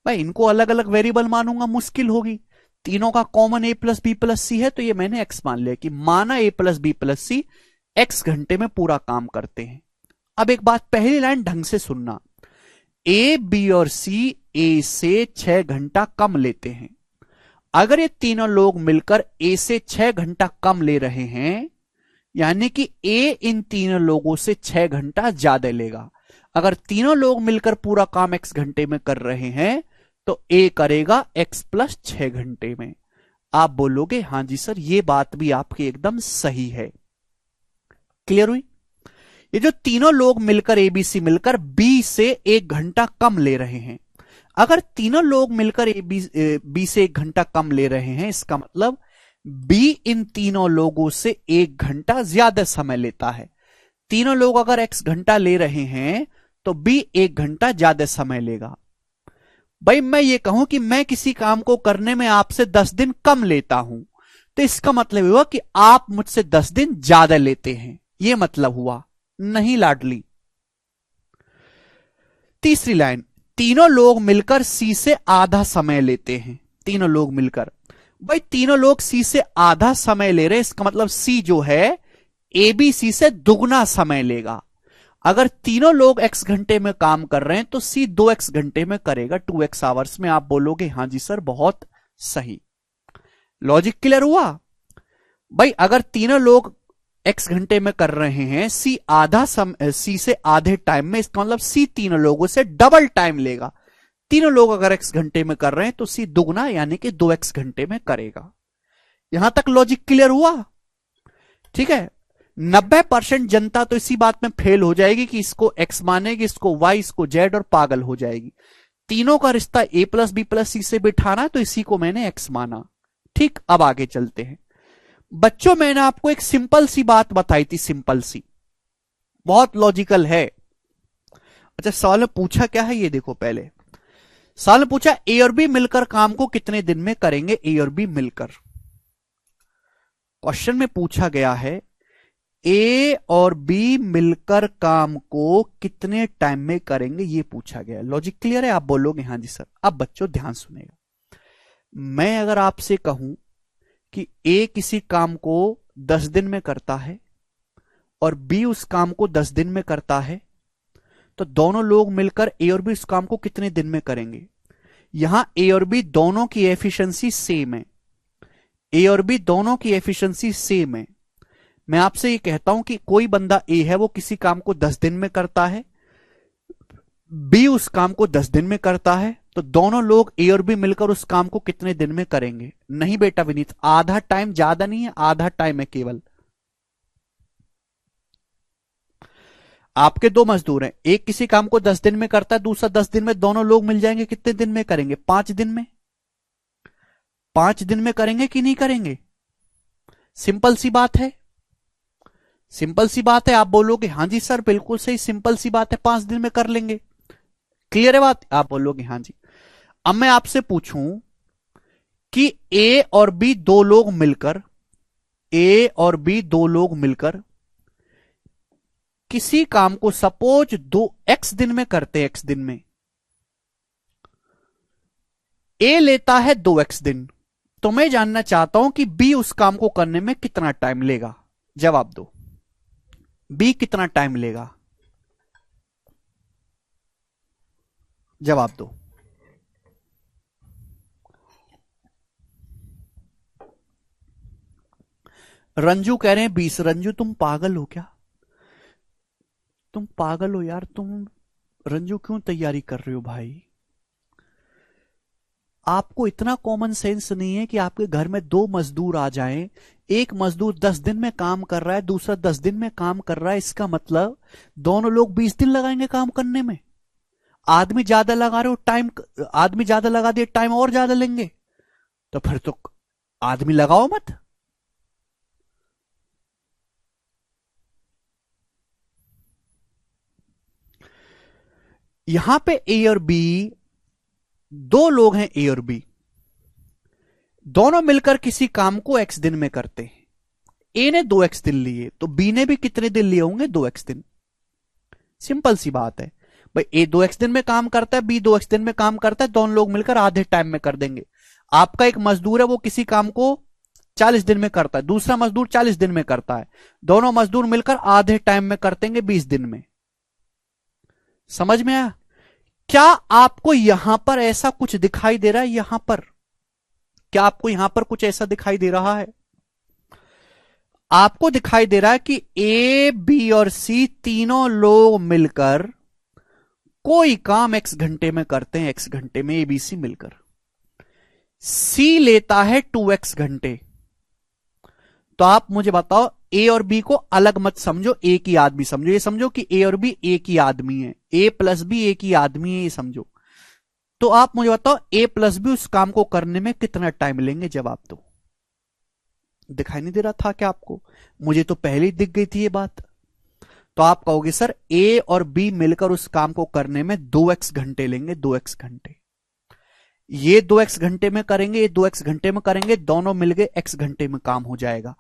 भाई इनको अलग अलग वेरिएबल मानूंगा मुश्किल होगी, तीनों का common A plus B plus सी है, तो ये मैंने x मान लिया कि माना ए प्लस बी प्लस सी x घंटे में पूरा काम करते हैं। अब एक बात, पहली लाइन ढंग से सुनना, ए, बी और सी ए से 6 घंटा कम लेते हैं। अगर ये तीनों लोग मिलकर ए से 6 घंटा कम ले रहे हैं, यानी कि ए इन तीनों लोगों से 6 घंटा ज्यादा लेगा। अगर तीनों लोग मिलकर पूरा काम x घंटे में कर रहे हैं, तो ए करेगा x प्लस 6 घंटे में। आप बोलोगे हां जी सर, ये बात भी आपकी एकदम सही है। क्लियर हुई? ये जो तीनों लोग मिलकर ए, बी, सी मिलकर बी से 1 घंटा कम ले रहे हैं, अगर तीनों लोग मिलकर ए, बी से 1 घंटा कम ले रहे हैं, इसका मतलब बी इन तीनों लोगों से 1 घंटा ज्यादा समय लेता है। तीनों लोग अगर x घंटा ले रहे हैं, तो बी 1 घंटा ज्यादा समय लेगा। भाई मैं ये कहूं कि मैं किसी काम को करने में आपसे 10 दिन कम लेता हूं, तो इसका मतलब हुआ कि आप मुझसे 10 दिन ज्यादा लेते हैं, यह मतलब हुआ। नहीं लाडली। तीसरी लाइन, तीनों लोग मिलकर सी से आधा समय लेते हैं। तीनों लोग मिलकर, भाई तीनों लोग सी से आधा समय ले रहे हैं, इसका मतलब सी जो है ए, बी, सी से दुगना समय लेगा। अगर तीनों लोग x घंटे में काम कर रहे हैं, तो सी 2x घंटे में करेगा, 2x आवर्स में। आप बोलोगे हां जी सर, बहुत सही। लॉजिक क्लियर हुआ? भाई अगर तीनों लोग x घंटे में कर रहे हैं, सी आधा सी से आधे टाइम में, इसका मतलब सी तीनों लोगों से डबल टाइम लेगा। तीनों लोग अगर x घंटे में कर रहे हैं, तो सी दुगना यानी कि 2x घंटे में करेगा। यहां तक लॉजिक क्लियर हुआ? ठीक है। 90% जनता तो इसी बात में फेल हो जाएगी कि इसको x मानेगी, इसको y, इसको z, और पागल हो जाएगी। तीनों का रिश्ता a प्लस बी प्लस सी से बिठाना, तो इसी को मैंने x माना। ठीक, अब आगे चलते हैं बच्चों। मैंने आपको एक सिंपल सी बात बताई थी, सिंपल सी, बहुत लॉजिकल है। अच्छा सवाल में पूछा क्या है, ये देखो। पहले सवाल में पूछा ए और बी मिलकर काम को कितने दिन में करेंगे। ए और बी मिलकर, क्वेश्चन में पूछा गया है ए और बी मिलकर काम को कितने टाइम में करेंगे, ये पूछा गया। लॉजिक क्लियर है? आप बोलोगे हां जी सर। अब बच्चों ध्यान सुनेगा, मैं अगर आपसे कहूं कि ए किसी काम को 10 दिन में करता है और बी उस काम को 10 दिन में करता है, तो दोनों लोग मिलकर ए और बी उस काम को कितने दिन में करेंगे। यहां ए और बी दोनों की एफिशिएंसी सेम है, ए और बी दोनों की एफिशिएंसी सेम है। मैं आपसे ये कहता हूं कि कोई बंदा ए है वो किसी काम को 10 दिन में करता है, बी उस काम को 10 दिन में करता है, तो दोनों लोग ए और बी मिलकर उस काम को कितने दिन में करेंगे? नहीं बेटा विनीत, आधा टाइम, ज्यादा नहीं है, आधा टाइम है केवल। आपके दो मजदूर हैं, एक किसी काम को 10 दिन में करता है, दूसरा 10 दिन में, दोनों लोग मिल जाएंगे कितने दिन में करेंगे? 5 दिन में। 5 दिन में करेंगे कि नहीं करेंगे? सिंपल सी बात है, सिंपल सी बात है। आप बोलोगे हां जी सर बिल्कुल सही, सिंपल सी बात है, 5 दिन में कर लेंगे। क्लियर है बात? आप बोलोगे हां जी। अब मैं आपसे पूछूं कि ए और बी दो लोग मिलकर, ए और बी दो लोग मिलकर किसी काम को सपोज 2x दिन में करते हैं, x दिन में, ए लेता है 2x दिन, तो मैं जानना चाहता हूं कि बी उस काम को करने में कितना टाइम लेगा? जवाब दो, बी कितना टाइम लेगा? जवाब दो। रंजू कह रहे हैं 20। रंजू तुम पागल हो क्या? तुम पागल हो यार तुम। रंजू क्यों तैयारी कर रहे हो भाई? आपको इतना कॉमन सेंस नहीं है कि आपके घर में दो मजदूर आ जाएं, एक मजदूर 10 दिन में काम कर रहा है, दूसरा 10 दिन में काम कर रहा है, इसका मतलब दोनों लोग 20 दिन लगाएंगे काम करने में। आदमी ज्यादा लगा रहे हो टाइम, आदमी ज्यादा लगा दिए टाइम और ज्यादा लेंगे, तो फिर तो आदमी लगाओ मत। यहां पे ए और बी, दो लोग हैं ए और बी, दोनों मिलकर किसी काम को x दिन में करते हैं। ए ने 2x दिन लिए, तो बी ने भी कितने दिन लिए होंगे? 2x दिन। सिंपल सी बात है भाई, ए 2x दिन में काम करता है, बी 2x दिन में काम करता है, दोनों लोग मिलकर आधे टाइम में कर देंगे। आपका एक मजदूर है वो किसी काम को 40 दिन में करता है, दूसरा मजदूर 40 दिन में करता है, दोनों मजदूर मिलकर आधे टाइम में कर देंगे 20 दिन में। समझ में आया? क्या आपको यहां पर ऐसा कुछ दिखाई दे रहा है? यहां पर क्या आपको यहां पर कुछ ऐसा दिखाई दे रहा है? आपको दिखाई दे रहा है कि ए बी और सी तीनों लोग मिलकर कोई काम x घंटे में करते हैं, x घंटे में, ए बी सी मिलकर। सी लेता है 2x घंटे। तो आप मुझे बताओ, ए और बी को अलग मत समझो, एक ही आदमी समझो। ये समझो कि ए और बी एक ही आदमी है, ए प्लस बी एक ही आदमी है, ये समझो। तो आप मुझे बताओ ए प्लस बी उस काम को करने में कितना टाइम लेंगे? जवाब दो। दिखाई नहीं दे रहा था क्या आपको? मुझे तो पहले ही दिख गई थी ये बात। तो आप कहोगे सर ए और बी मिलकर उस काम को करने में 2x घंटे लेंगे, 2x घंटे। ये 2x घंटे में करेंगे, ये 2x घंटे में करेंगे, दोनों मिलकर x घंटे में काम हो जाएगा।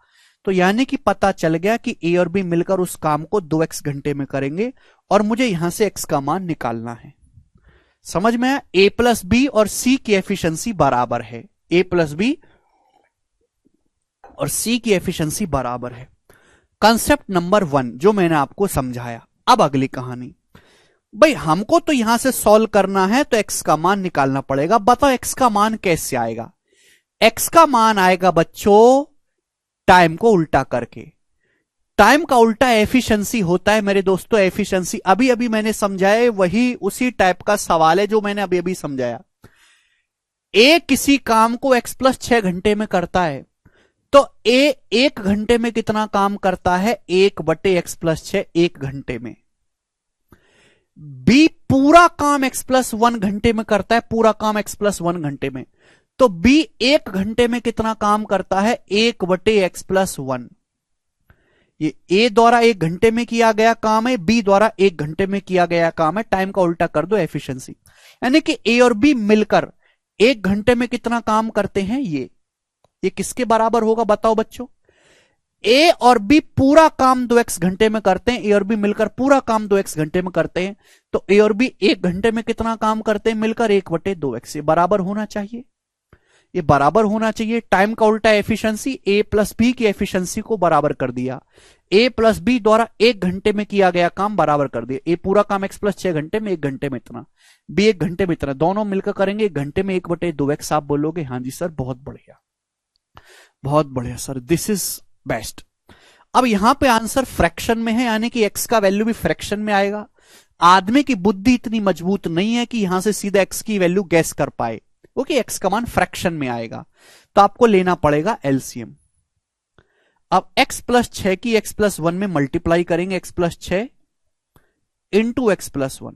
तो यानी कि पता चल गया कि ए और बी मिलकर उस काम को 2x घंटे में करेंगे और मुझे यहां से x का मान निकालना है। समझ में आया? ए प्लस बी और सी की एफिशिएंसी बराबर है, ए प्लस बी और सी की एफिशिएंसी बराबर है। कंसेप्ट नंबर 1 जो मैंने आपको समझाया। अब अगली कहानी, भाई हमको तो यहां से सॉल्व करना है, तो x का मान निकालना पड़ेगा। बताओ x का मान कैसे आएगा? x का मान आएगा बच्चों टाइम को उल्टा करके। टाइम का उल्टा एफिशिएंसी होता है मेरे दोस्तों, एफिशिएंसी। अभी अभी मैंने समझाया, वही उसी टाइप का सवाल है जो मैंने अभी अभी समझाया। ए किसी काम को x प्लस 6 घंटे में करता है, तो ए 1 घंटे में कितना काम करता है? 1/x प्लस 6, 1 घंटे में। बी पूरा काम x प्लस 1 घंटे में करता है, पूरा काम x प्लस 1 घंटे में, तो बी 1 घंटे में कितना काम करता है? 1/x plus 1। ये ए द्वारा 1 घंटे में किया गया काम है, बी द्वारा 1 घंटे में किया गया काम है। टाइम का उल्टा कर दो, एफिशिएंसी। यानी कि ए और बी मिलकर 1 घंटे में कितना काम करते हैं? ये किसके बराबर होगा बताओ बच्चों? ए और बी पूरा काम 2x घंटे में करते हैं, ए और बी मिलकर पूरा काम 2x घंटे में करते हैं, तो ए और बी 1 घंटे में कितना काम करते हैं? मिलकर 1/2x। ये बराबर होना चाहिए, ये बराबर होना चाहिए। टाइम का उल्टा एफिशिएंसी, ए प्लस बी की एफिशिएंसी को बराबर कर दिया। ए प्लस बी द्वारा 1 घंटे में किया गया काम बराबर कर दिया। ए पूरा काम x प्लस 6 घंटे में, 1 घंटे में इतना, बी 1 घंटे में इतना, दोनों मिलकर करेंगे 1 घंटे में 1/2x। आप बोलोगे हां जी सर बहुत बढ़िया। बहुत बढ़िया सर, दिस इज बेस्ट। अब यहां पे आंसर फ्रैक्शन में है, यानी कि एक्स का वैल्यू भी फ्रैक्शन में आएगा। आदमी की बुद्धि इतनी मजबूत नहीं है कि यहां से सीधा एक्स की वैल्यू गैस कर पाए, क्योंकि एक्स का मान फ्रैक्शन में आएगा। तो आपको लेना पड़ेगा एलसीएम। अब x प्लस 6 की x प्लस 1 में मल्टीप्लाई करेंगे, x plus 6 into x plus 1।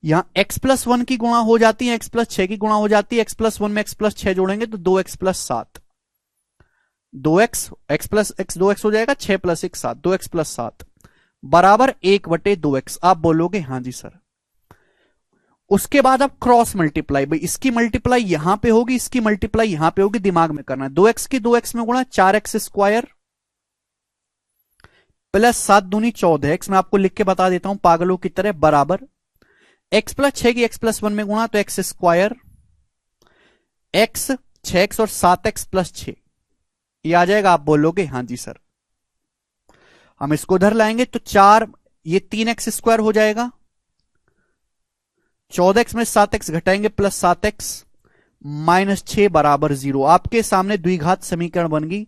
यहां x प्लस 1 की गुणा हो जाती है, x प्लस 6 की गुणा हो जाती है। x प्लस 1 में x प्लस 6 जोड़ेंगे तो 2x plus 7, 2x, x plus x 2x हो जाएगा, 6 प्लस 1 7, 2x प्लस 7 बराबर 1/2x। आप बोलोगे हां जी सर। उसके बाद अब क्रॉस मल्टीप्लाई, भाई इसकी मल्टीप्लाई यहां पे होगी, इसकी मल्टीप्लाई यहां पे होगी, दिमाग में करना है। 2x की 2x में गुणा 4x स्क्वायर प्लस 7 दूनी 14x। मैं आपको लिख के बता देता हूं पागलों की तरह, बराबर x प्लस 6 की x प्लस 1 में गुणा तो x स्क्वायर, x 6x और 7x प्लस 6 ये आ जाएगा। आप बोलोगे हां जी सर। हम इसको उधर लाएंगे तो 4 ये 3x स्क्वायर हो जाएगा, 14x में 7x घटाएंगे प्लस 7x माइनस 6 बराबर 0। आपके सामने द्विघात समीकरण बन गई।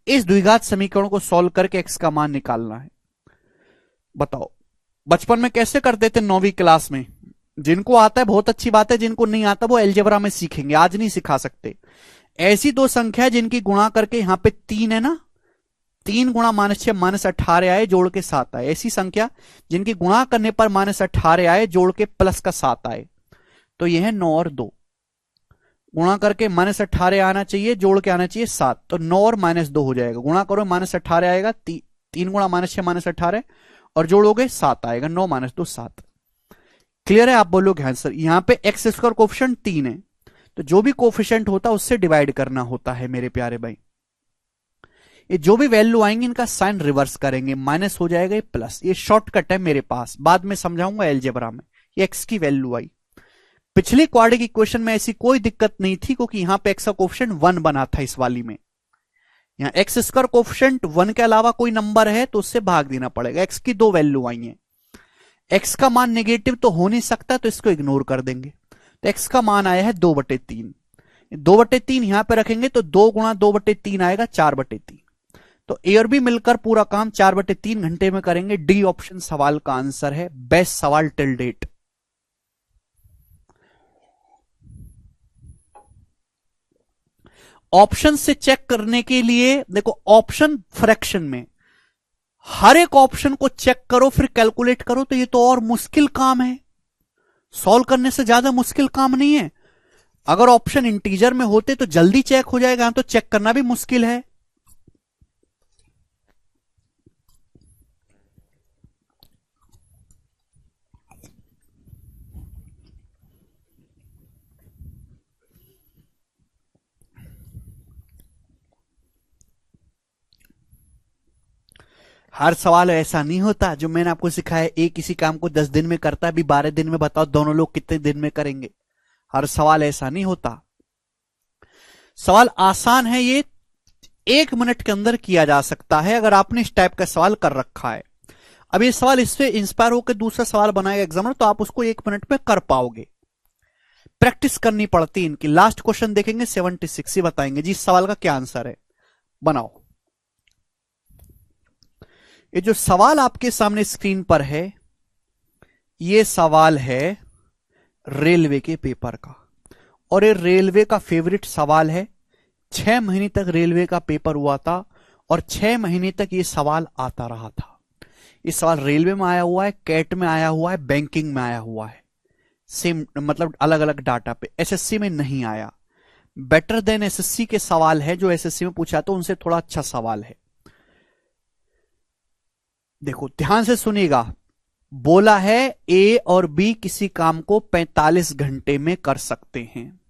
इस द्विघात समीकरण को सॉल्व करके x का मान निकालना है। बताओ बचपन में कैसे करते थे 9वीं क्लास में? जिनको आता है बहुत अच्छी बात है, जिनको नहीं आता वो अलजेब्रा में सीखेंगे, आज नहीं सिखा सकते। ऐसी दो संख्या जिनकी गुणा करके यहां पे 3 है ना, 3 गुणा -6 -18 आए जोड़ के 7 आए। ऐसी संख्या जिनकी गुणा करने पर -18 आए जोड़ के प्लस का 7 आए। तो यह है 9 और 2। गुणा करके -18 आना चाहिए, जोड़ के आना चाहिए 7, तो 9 और -2 हो जाएगा। गुणा करो -18 आएगा, 3 गुणा -6 -18 और जोड़ोगे 7 आएगा, 9 -2 7। क्लियर है? आप बोलोगे हाँ सर। यहां पे एक्स स्क्वायर कोफिशिएंट 3 है, तो जो भी कोफिशिएंट होता है उससे डिवाइड करना होता है मेरे प्यारे भाई। ये जो भी वैल्यू आएंगे इनका साइन रिवर्स करेंगे, माइनस हो जाएगा ये प्लस। ये शॉर्टकट है मेरे पास, बाद में समझाऊंगा अलजेब्रा में। ये एक्स की वैल्यू आई। पिछली क्वाड्रेटिक इक्वेशन में ऐसी कोई दिक्कत नहीं थी, क्योंकि यहां पे एक्स का कोफिशिएंट 1 बना था। इस वाली में यहां एक्स स्क्वायर कोफिशिएंट 1 के अलावा कोई नंबर है तो उससे भाग देना पड़ेगा। एक्स की 2 वैल्यू आई है। एक्स का मान नेगेटिव तो हो नहीं सकता, तो इसको इग्नोर कर देंगे। तो एक्स का मान आया है 2/3। 2/3 यहां पे रखेंगे तो 2 गुणा 2/3 आएगा 4/3। तो ए और बी मिलकर पूरा काम 4/3 घंटे में करेंगे। डी ऑप्शन सवाल का आंसर है, बेस्ट सवाल टिल डेट। ऑप्शन से चेक करने के लिए देखो, ऑप्शन फ्रैक्शन में हर एक ऑप्शन को चेक करो फिर कैलकुलेट करो, तो ये तो और मुश्किल काम है। सॉल्व करने से ज्यादा मुश्किल काम नहीं है। अगर ऑप्शन इंटीजर में होते तो जल्दी चेक हो जाएगा, तो चेक करना भी मुश्किल है। हर सवाल ऐसा नहीं होता जो मैंने आपको सिखाया, एक किसी काम को 10 दिन में करता है, अभी 12 दिन में बताओ दोनों लोग कितने दिन में करेंगे। हर सवाल ऐसा नहीं होता। सवाल आसान है, ये 1 मिनट के अंदर किया जा सकता है अगर आपने इस टाइप का सवाल कर रखा है। अब ये सवाल इससे इंस्पायर होकर दूसरा सवाल बनाएगा एग्जामिनर, तो आप उसको 1 मिनट में कर पाओगे। प्रैक्टिस करनी पड़ती है इनकी। लास्ट क्वेश्चन देखेंगे 76, ही बताएंगे जी इस सवाल का क्या आंसर है। बनाओ। ये जो सवाल आपके सामने स्क्रीन पर है, ये सवाल है रेलवे के पेपर का, और ये रेलवे का फेवरेट सवाल है। 6 महीने तक रेलवे का पेपर हुआ था और 6 महीने तक ये सवाल आता रहा था। ये सवाल रेलवे में आया हुआ है, कैट में आया हुआ है, बैंकिंग में आया हुआ है, सेम मतलब अलग अलग डाटा पे। एसएससी में नहीं आया। बेटर देन एसएससी के सवाल है जो एसएससी में पूछा, तो उनसे थोड़ा अच्छा सवाल है। देखो ध्यान से सुनिएगा। बोला है ए और बी किसी काम को 45 घंटे में कर सकते हैं।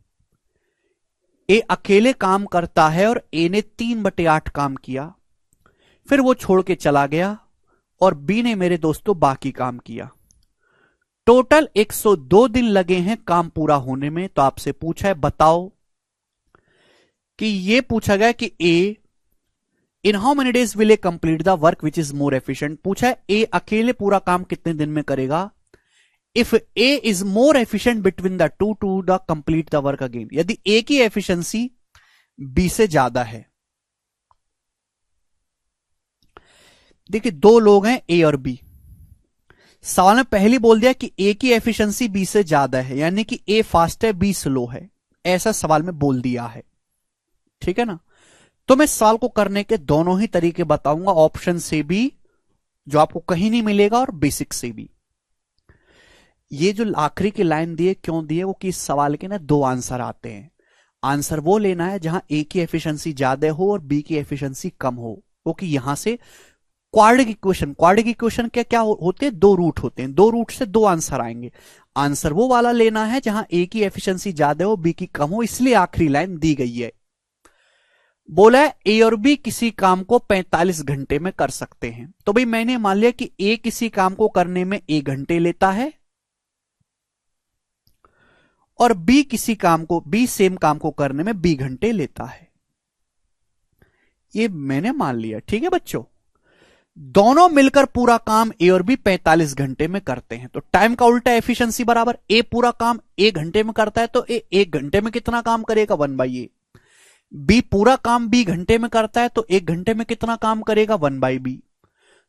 ए अकेले काम करता है और ए ने 3/8 काम किया, फिर वो छोड़ के चला गया और बी ने मेरे दोस्तों बाकी काम किया। टोटल 102 दिन लगे हैं काम पूरा होने में। तो आपसे पूछा है बताओ कि ये पूछा गया कि A in how many days will A complete the work which is more efficient. पूछा है ए अकेले पूरा काम कितने दिन में करेगा। If A is more efficient between the two the complete the work again, यदि ए की एफिशिएंसी बी से ज्यादा है। देखिए दो लोग हैं ए और बी, सवाल में पहले बोल दिया कि ए की एफिशिएंसी बी से ज्यादा है, यानी कि ए फास्ट है बी स्लो है, ऐसा सवाल में बोल दिया है, ठीक है ना। तो मैं सवाल को करने के दोनों ही तरीके बताऊंगा, ऑप्शन से भी जो आपको कहीं नहीं मिलेगा और बेसिक से भी। ये जो आखिरी की लाइन दी है क्यों दी है, वो कि इस सवाल के ना दो आंसर आते हैं। आंसर वो लेना है जहां ए की एफिशिएंसी ज्यादा हो और बी की एफिशिएंसी कम हो, वो कि यहां से क्वाड्रेटिक इक्वेशन क्या क्या होते हैं, दो रूट होते हैं, दो रूट से दो आंसर आएंगे। आंसर वो वाला लेना है जहां ए की एफिशिएंसी ज्यादा हो बी की कम हो, इसलिए आखिरी लाइन दी गई है। बोला है ए और बी किसी काम को 45 घंटे में कर सकते हैं। तो भाई मैंने मान लिया कि ए किसी काम को करने में 1 घंटे लेता है और बी सेम काम को करने में 20 घंटे लेता है, ये मैंने मान लिया, ठीक है बच्चों। दोनों मिलकर पूरा काम ए और बी 45 घंटे में करते हैं, तो टाइम का उल्टा एफिशिएंसी बराबर ए पूरा काम 1 घंटे में करता है तो ए 1 घंटे में कितना काम करेगा 1/a। बी पूरा काम बी घंटे में करता है तो 1 घंटे में कितना काम करेगा 1/b।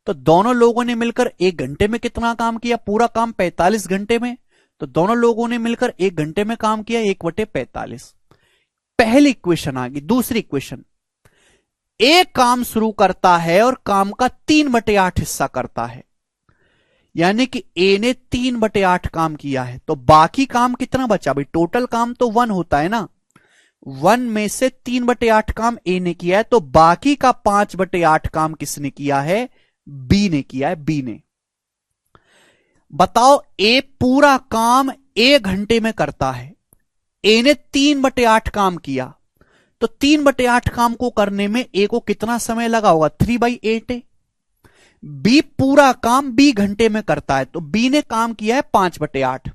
तो दोनों लोगों ने मिलकर 1 घंटे में कितना काम किया, पूरा काम 45 घंटे में, तो दोनों लोगों ने मिलकर 1 घंटे में काम किया 1/45। पहली इक्वेशन आ गई। दूसरी इक्वेशन, ए काम शुरू करता है और काम का 3/8 हिस्सा करता है, यानी कि ए ने 3/8 काम किया है, तो बाकी काम कितना बचा भाई, टोटल काम तो 1 होता है ना, 1 में से 3/8 काम ए ने किया है, तो बाकी का 5/8 काम किसने किया है, बी ने किया है, बी ने। बताओ ए पूरा काम 1 घंटे में करता है, ए ने 3/8 काम किया, तो 3/8 काम को करने में ए को कितना समय लगा होगा, 3/8 है। बी पूरा काम बी घंटे में करता है, तो बी ने काम किया है 5/8,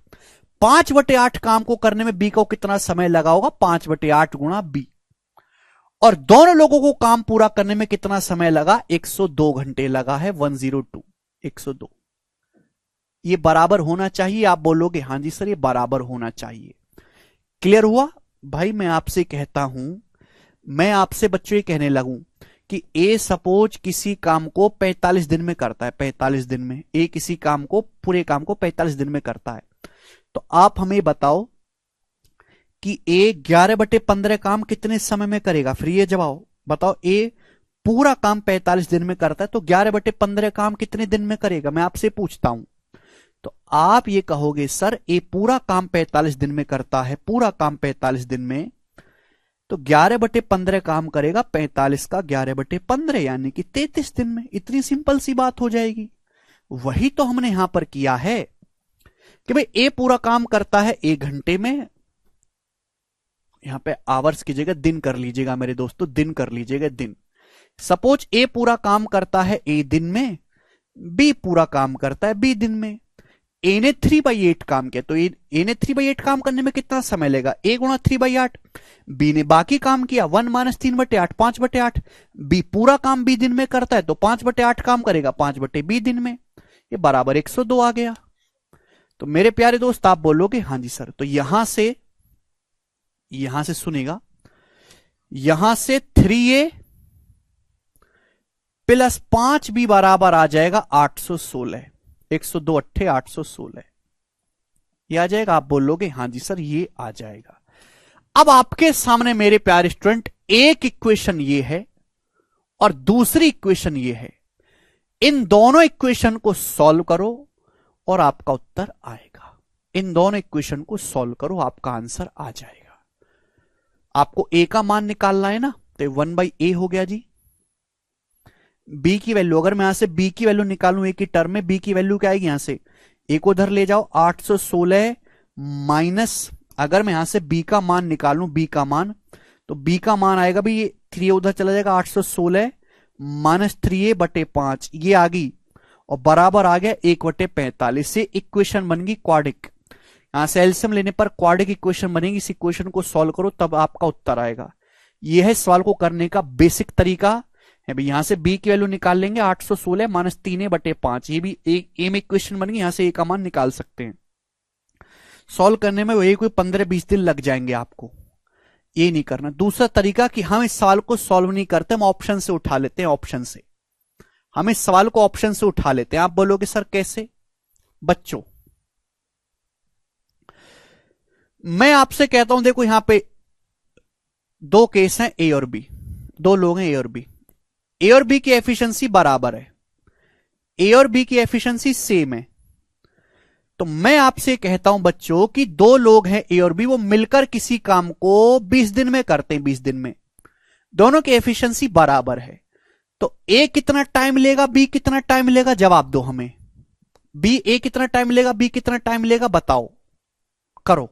5/8 काम को करने में बी को कितना समय लगा होगा, 5/8 गुणा बी। और दोनों लोगों को काम पूरा करने में कितना समय लगा, 102 घंटे लगा है, 102 102। ये बराबर होना चाहिए, आप बोलोगे हां जी सर ये बराबर होना चाहिए। क्लियर हुआ भाई। मैं आपसे कहता हूं, मैं आपसे बच्चों ये कहने लगूं कि ए सपोज किसी काम को 45 दिन में करता है, 45 दिन में ए किसी काम को, पूरे काम को 45 दिन में करता है, तो आप हमें बताओ कि ए 11/15 काम कितने समय में करेगा, फिर ये जवाब बताओ। ए पूरा काम 45 दिन में करता है तो 11/15 काम कितने दिन में करेगा, मैं आपसे पूछता हूं। तो आप ये कहोगे सर ए पूरा काम 45 दिन में करता है, पूरा काम 45 दिन में, तो 11/15 काम करेगा, 45 का 11/15 यानी कि 33 दिन में। इतनी सिंपल सी बात हो जाएगी। वही तो हमने यहां पर किया है कि भाई ए पूरा काम करता है 1 घंटे में, यहां पे आवर्स की जगह दिन कर लीजिएगा मेरे दोस्तों, दिन कर लीजिएगा दिन। सपोज ए पूरा काम करता है ए दिन में, बी पूरा काम करता है बी दिन में। ए ने 3/8 काम किया, तो ए ने 3/8 काम करने में कितना समय लेगा, ए गुणा 3/8। बी ने बाकी काम किया, 1 - 3/8 5/8। बी पूरा काम बी दिन में करता है तो 5/8 काम करेगा 5/b दिन में, ये बराबर 102 आ गया। तो मेरे प्यारे दोस्त आप बोलोगे हां जी सर, तो यहां से सुनेगा, यहां से 3a + 5b बराबर आ जाएगा 816, 102 अट्ठे 816, ये आ जाएगा। आप बोलोगे हां जी सर ये आ जाएगा। अब आपके सामने मेरे प्यारे स्टूडेंट एक इक्वेशन ये है और दूसरी इक्वेशन ये है, इन दोनों इक्वेशन को सॉल्व करो और आपका उत्तर आएगा। इन दोनों इक्वेशन को सॉल्व करो, आपका आंसर आ जाएगा। आपको ए का मान निकालना है ना, तो 1/a हो गया जी। बी की वैल्यू, अगर मैं यहां से बी की वैल्यू निकालूं ए की टर्म में, बी की वैल्यू क्या आएगी, यहां से ए को उधर ले जाओ, 816 माइनस, अगर मैं यहां से बी का मान निकालूं, बी का मान, तो बी का मान आएगा भी, ये 3 उधर चला जाएगा, 816 माइनस 3a/5, ये आ गई और बराबर आ गया 1/45 से। इक्वेशन बन गई क्वाड्रिक। यहां से एलसीएम लेने पर क्वाड्रिक इक्वेशन बनेगी। इस इक्वेशन को सॉल्व करो तब आपका उत्तर आएगा। यह है सवाल को करने का बेसिक तरीका है भाई। यहां से बी की वैल्यू निकाल लेंगे, 816 माइनस 3a/5, ये भी ए में इक्वेशन बन गई, यहां से ए का मान निकाल सकते हैं। सॉल्व करने में वही कोई 15-20 दिन लग जाएंगे आपको। ये नहीं करना। दूसरा तरीका कि हम इस सवाल को सॉल्व नहीं करते, हम ऑप्शन से उठा लेते हैं। ऑप्शन से हम इस सवाल को ऑप्शन से उठा लेते हैं। आप बोलोगे सर कैसे? बच्चों, मैं आपसे कहता हूं, देखो यहां पे दो केस हैं, ए और बी, दो लोग हैं ए और बी। ए और बी की एफिशिएंसी बराबर है, ए और बी की एफिशिएंसी सेम है। तो मैं आपसे कहता हूं बच्चों कि दो लोग हैं ए और बी, वो मिलकर किसी काम को 20 दिन में करते हैं, 20 दिन में। दोनों की एफिशिएंसी बराबर है। तो ए कितना टाइम लेगा, बी कितना टाइम लेगा? जवाब दो हमें। बी ए कितना टाइम लेगा, बी कितना टाइम लेगा? बताओ, करो।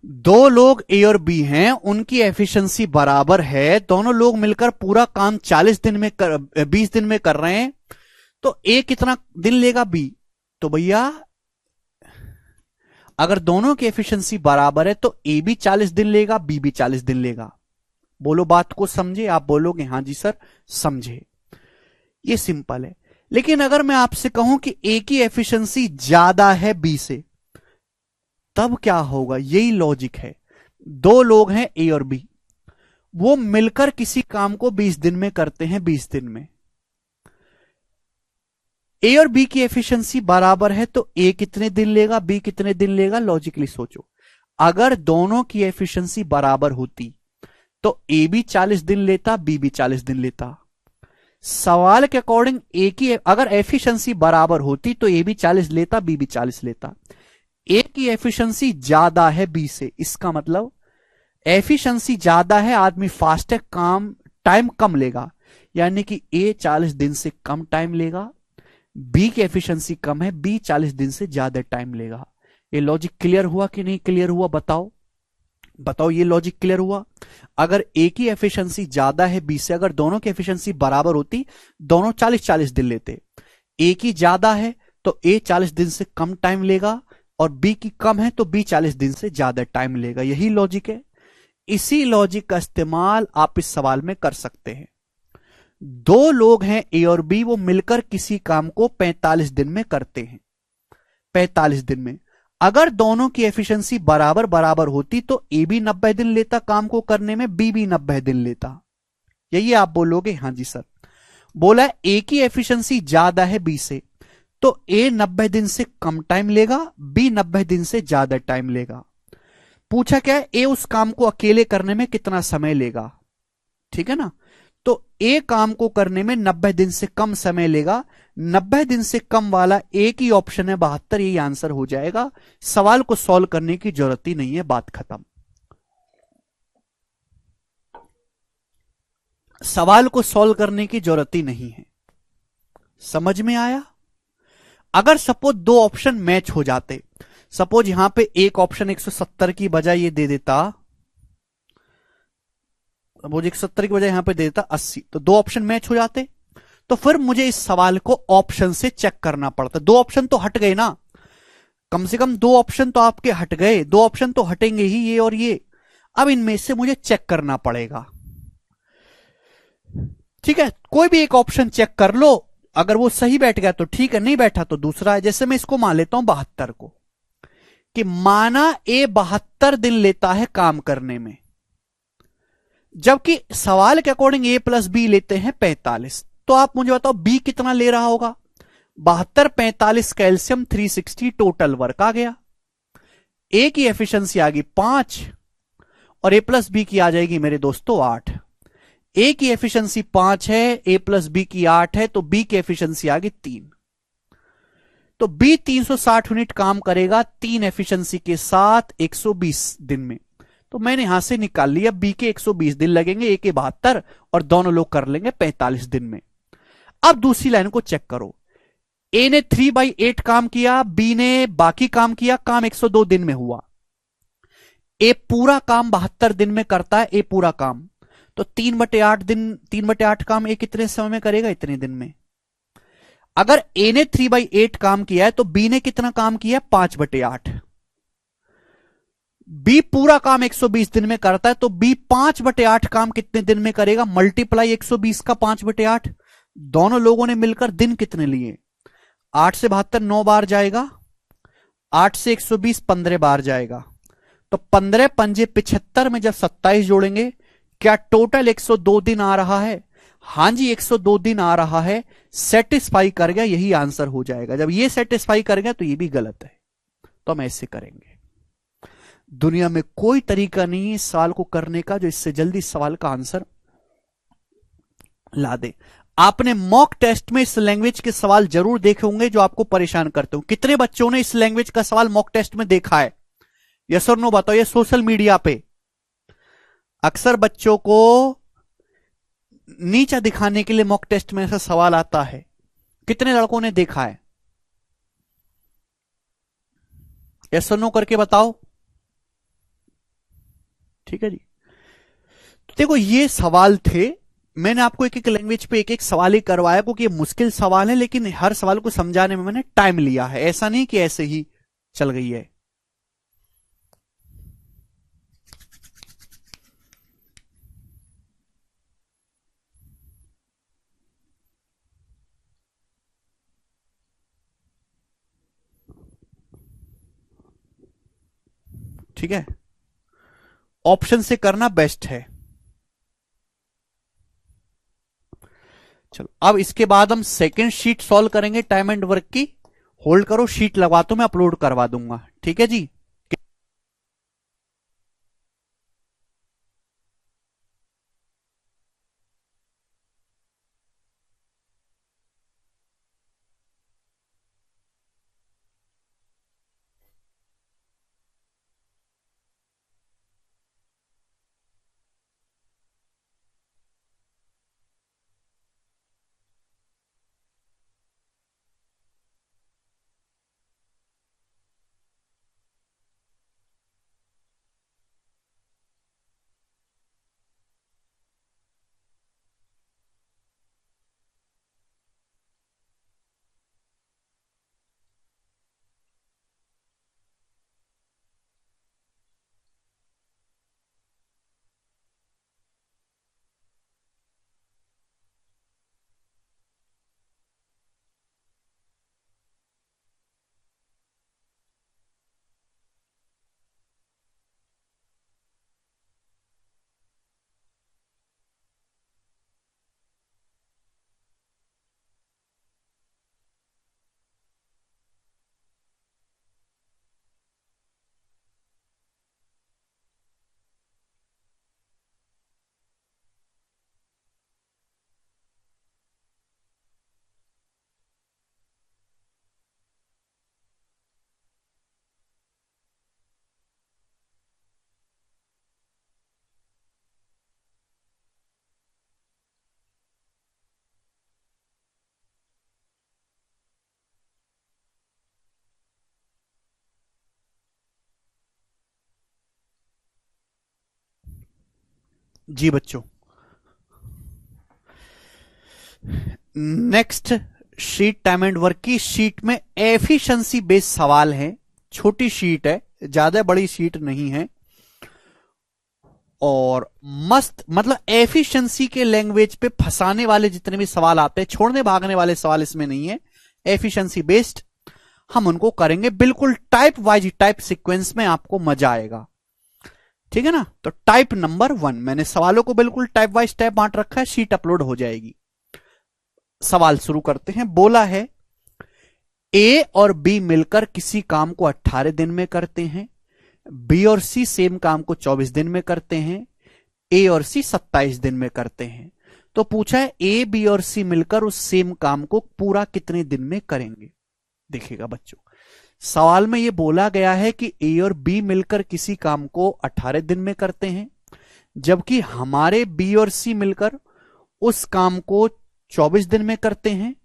दो लोग ए और बी हैं, उनकी एफिशिएंसी बराबर है, दोनों लोग मिलकर पूरा काम 40 दिन में 20 दिन में कर रहे हैं। तो ए कितना दिन लेगा, बी? तो भैया अगर दोनों की एफिशिएंसी बराबर है तो ए भी 40 दिन लेगा, बी भी 40 दिन लेगा। बोलो बात को समझे? आप बोलोगे हां जी सर समझे। ये सिंपल है। लेकिन अगर मैं आपसे कहूं कि ए की एफिशिएंसी ज्यादा है बी से, तब क्या होगा? यही लॉजिक है। दो लोग हैं ए और बी, वो मिलकर किसी काम को 20 दिन में करते हैं, 20 दिन में। ए और बी की एफिशिएंसी बराबर है तो ए कितने दिन लेगा, बी कितने दिन लेगा? लॉजिकली सोचो। अगर दोनों की एफिशिएंसी बराबर होती तो ए भी 40 दिन लेता, बी भी 40 दिन लेता। सवाल के अकॉर्डिंग ए की अगर एफिशिएंसी बराबर होती तो ए भी 40 लेता, बी भी 40 लेता। ए की एफिशिएंसी ज्यादा है बी से, इसका मतलब एफिशिएंसी ज्यादा है, आदमी फास्ट है, काम टाइम कम लेगा, यानी कि ए 40 दिन से कम टाइम लेगा। बी की एफिशिएंसी कम है, बी 40 दिन से ज्यादा टाइम लेगा। ये लॉजिक क्लियर हुआ कि नहीं क्लियर हुआ? बताओ बताओ, ये लॉजिक क्लियर हुआ? अगर ए की एफिशिएंसी ज्यादा है बी से, अगर दोनों की एफिशिएंसी बराबर होती, दोनों 40-40 दिन लेते। ए की ज्यादा है तो ए 40 दिन से कम टाइम लेगा, और बी की कम है तो बी 40 दिन से ज्यादा टाइम लेगा। यही लॉजिक है। इसी लॉजिक का इस्तेमाल आप इस सवाल में कर सकते हैं। दो लोग हैं ए और बी, वो मिलकर किसी काम को 45 दिन में करते हैं, 45 दिन में। अगर दोनों की एफिशिएंसी बराबर बराबर होती तो ए भी 90 दिन लेता काम को करने में, बी भी 90 दिन लेता। यही आप बोलोगे हां जी सर। बोला ए की एफिशिएंसी ज्यादा है बी से, तो ए 90 दिन से कम टाइम लेगा, बी 90 दिन से ज्यादा टाइम लेगा। पूछा क्या है? ए उस काम को अकेले करने में कितना समय लेगा, ठीक है ना? तो ए काम को करने में 90 दिन से कम समय लेगा। 90 दिन से कम वाला एक ही ऑप्शन है 72, यही आंसर हो जाएगा। सवाल को सॉल्व करने की जरूरत ही नहीं है, बात खत्म। सवाल को सॉल्व करने की जरूरत ही नहीं है। समझ में आया? अगर सपोज दो ऑप्शन मैच हो जाते, सपोज यहां पे एक ऑप्शन 170 की बजाय ये दे देता, सपोज 170 की बजाय यहां पे दे देता 80, तो दो ऑप्शन मैच हो जाते। तो फिर मुझे इस सवाल को ऑप्शन से चेक करना पड़ता। दो ऑप्शन तो हट गए ना, कम से कम दो ऑप्शन तो आपके हट गए, दो ऑप्शन तो हटेंगे ही, ये और ये। अब इनमें से मुझे चेक करना पड़ेगा, ठीक है? कोई भी एक ऑप्शन चेक कर लो, अगर वो सही बैठ गया तो ठीक है, नहीं बैठा तो दूसरा है। जैसे मैं इसको मान लेता हूं 72 को, कि माना ए 72 दिन लेता है काम करने में, जबकि सवाल के अकॉर्डिंग ए प्लस बी लेते हैं 45। तो आप मुझे बताओ बी कितना ले रहा होगा? 72 45 कैल्शियम 360 टोटल वर्क आ गया। ए की एफिशिएंसी आ गई 5, और ए प्लस बी की आ जाएगी मेरे दोस्तों 8। ए की एफिशिएंसी 5 है, ए प्लस बी की 8 है, तो बी की एफिशिएंसी आ गई 3। तो बी 360 यूनिट काम करेगा 3 एफिशिएंसी के साथ 120 दिन में। तो मैंने यहां से निकाल लिया बी के 120 दिन लगेंगे, ए के 72, और दोनों लोग कर लेंगे 45 दिन में। अब दूसरी लाइन को चेक करो, ए ने 3/8 काम किया, बी ने बाकी काम किया, काम 102 दिन में हुआ। ए पूरा काम 72 दिन में करता है, ए पूरा काम, तो 3/8 दिन, 3/8 काम ए कितने समय में करेगा? इतने दिन में। अगर ए ने 3/8 काम किया है तो बी ने कितना काम किया? 5/8। बी पूरा काम 120 दिन में करता है, तो बी 5/8 काम कितने दिन में करेगा? मल्टीप्लाई 120 का 5/8। दोनों लोगों ने मिलकर दिन कितने लिए? 8 से 72 9 बार जाएगा, 8 से 120 15 बार जाएगा, तो 15 पंजे 75 में जब 27 जोड़ेंगे, क्या टोटल 102 दिन आ रहा है? हां जी, 102 दिन आ रहा है। सेटिस्फाई कर गया, यही आंसर हो जाएगा। जब ये सेटिस्फाई कर गया तो ये भी गलत है, तो हम ऐसे करेंगे। दुनिया में कोई तरीका नहीं है इस सवाल को करने का जो इससे जल्दी सवाल का आंसर ला दे। आपने मॉक टेस्ट में इस लैंग्वेज के सवाल जरूर देखे होंगे जो आपको परेशान करते हो। कितने बच्चों ने इस लैंग्वेज का सवाल मॉक टेस्ट में देखा है? यस और नो बताओ। ये सोशल मीडिया पे अक्सर बच्चों को नीचा दिखाने के लिए मॉक टेस्ट में ऐसा सवाल आता है। कितने लड़कों ने देखा है? यस और नो करके बताओ। ठीक है जी। तो देखो, ये सवाल थे, मैंने आपको एक एक लैंग्वेज पे एक एक सवाल ही करवाया क्योंकि ये मुश्किल सवाल है, लेकिन हर सवाल को समझाने में मैंने टाइम लिया है। ऐसा नहीं कि ऐसे ही चल गई है। ठीक है, ऑप्शन से करना बेस्ट है। चलो, अब इसके बाद हम सेकंड शीट सॉल्व करेंगे टाइम एंड वर्क की। होल्ड करो, शीट लगवाता हूं, मैं अपलोड करवा दूंगा। ठीक है जी। जी बच्चों, next sheet time and work की। शीट में एफिशिएंसी बेस्ड सवाल है। छोटी शीट है, ज्यादा बड़ी शीट नहीं है, और मस्त, मतलब एफिशिएंसी के लैंग्वेज पे फंसाने वाले जितने भी सवाल आते हैं, छोड़ने भागने वाले सवाल इसमें नहीं है। एफिशिएंसी बेस्ड हम उनको करेंगे बिल्कुल टाइप वाइज, टाइप सीक्वेंस में, आपको मजा आएगा। ठीक है ना। तो टाइप नंबर 1, मैंने सवालों को बिल्कुल टाइप वाइज टाइप बांट रखा है, शीट अपलोड हो जाएगी। सवाल शुरू करते हैं। बोला है ए और बी मिलकर किसी काम को 18 दिन में करते हैं, बी और सी सेम काम को 24 दिन में करते हैं, ए और सी 27 दिन में करते हैं। तो पूछा है ए, बी और सी मिलकर उस सेम काम को पूरा कितने दिन में करेंगे। देखिएगा बच्चों, सवाल में यह बोला गया है कि ए और बी मिलकर किसी काम को 18 दिन में करते हैं, जबकि हमारे बी और सी मिलकर उस काम को 24 दिन में करते हैं,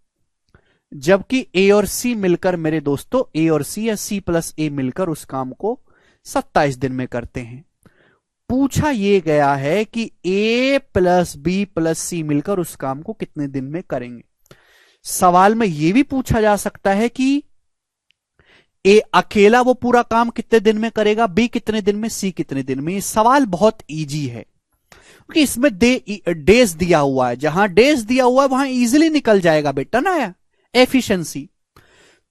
जबकि ए और सी मिलकर मेरे दोस्तों, ए और सी या सी प्लस ए मिलकर उस काम को 27 दिन में करते हैं। पूछा यह गया है कि ए प्लस बी प्लस सी मिलकर उस काम को कितने दिन में करेंगे। सवाल में यह भी पूछा जा सकता है कि ए अकेला वो पूरा काम कितने दिन में करेगा, बी कितने दिन में, सी कितने दिन में। ये सवाल बहुत इजी है क्योंकि इसमें डेज दिया हुआ है, जहां डेज दिया हुआ है वहां इजीली निकल जाएगा बेटा ना एफिशिएंसी।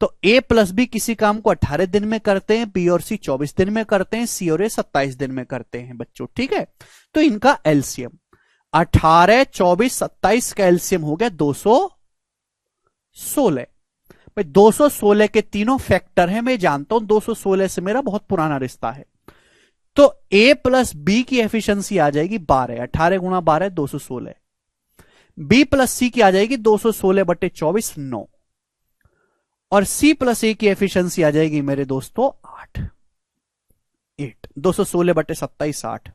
तो ए प्लस बी किसी काम को 18 दिन में करते हैं, बी और सी 24 दिन में करते हैं, सी और ए 27 दिन में करते हैं बच्चों, ठीक है। तो इनका एलसीएम 18, 24, 27 का एलसीएम हो गया 216। भाई 216 के तीनों फैक्टर हैं, मैं जानता हूं 216 से मेरा बहुत पुराना रिश्ता है। तो ए प्लस बी की एफिशिएंसी आ जाएगी 12, 18 गुणा 12 216। बी प्लस सी की आ जाएगी 216/24 9, और सी प्लस ए की एफिशिएंसी आ जाएगी मेरे दोस्तों 8 216/27 8।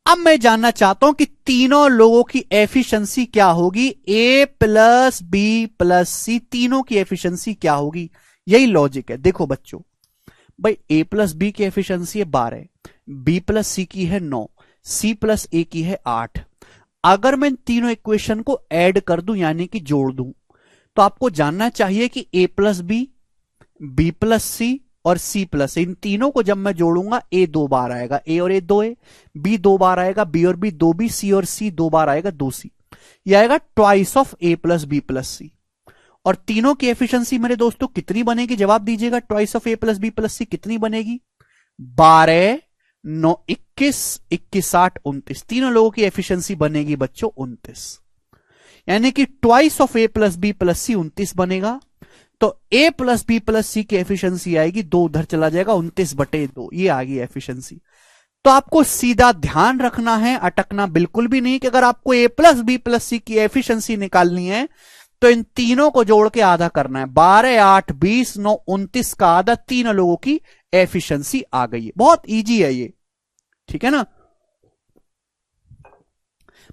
अब मैं जानना चाहता हूं कि तीनों लोगों की एफिशिएंसी क्या होगी, ए प्लस बी प्लस सी तीनों की एफिशिएंसी क्या होगी। यही लॉजिक है। देखो बच्चों, भाई ए प्लस बी की एफिशिएंसी है 12, बी प्लस सी की है 9, सी प्लस ए की है 8। अगर मैं तीनों इक्वेशन को ऐड कर दूं यानी कि जोड़ दूं, तो आपको जानना चाहिए कि ए प्लस बी प्लस सी और सी प्लस, इन तीनों को जब मैं जोड़ूंगा ए 2 बार आएगा, ए और ए 2 बी 2 बार आएगा, बी और बी 2b, सी और सी 2 बार आएगा 2c। यह आएगा twice of A plus B plus C. और तीनों की एफिशिएंसी मेरे दोस्तों कितनी बनेगी, जवाब दीजिएगा। Twice of A plus B plus C कितनी बनेगी, 12, 9, 21, 21, 8, 29। तीनों लोगों की एफिशिएंसी बनेगी बच्चों 29, यानी कि twice of A plus B plus C 29 बनेगा। तो A plus B plus C की एफिशिएंसी आएगी 2 उधर चला जाएगा 29/2, ये आ गई एफिशिएंसी। तो आपको सीधा ध्यान रखना है, अटकना बिल्कुल भी नहीं कि अगर आपको ए प्लस बी प्लस सी की एफिशिएंसी निकालनी है तो इन तीनों को जोड़ के आधा करना है। 12, 8, 20, 9, 29 का आधा, तीनों लोगों की एफिशिएंसी आ गई है। बहुत इजी है ये, ठीक है ना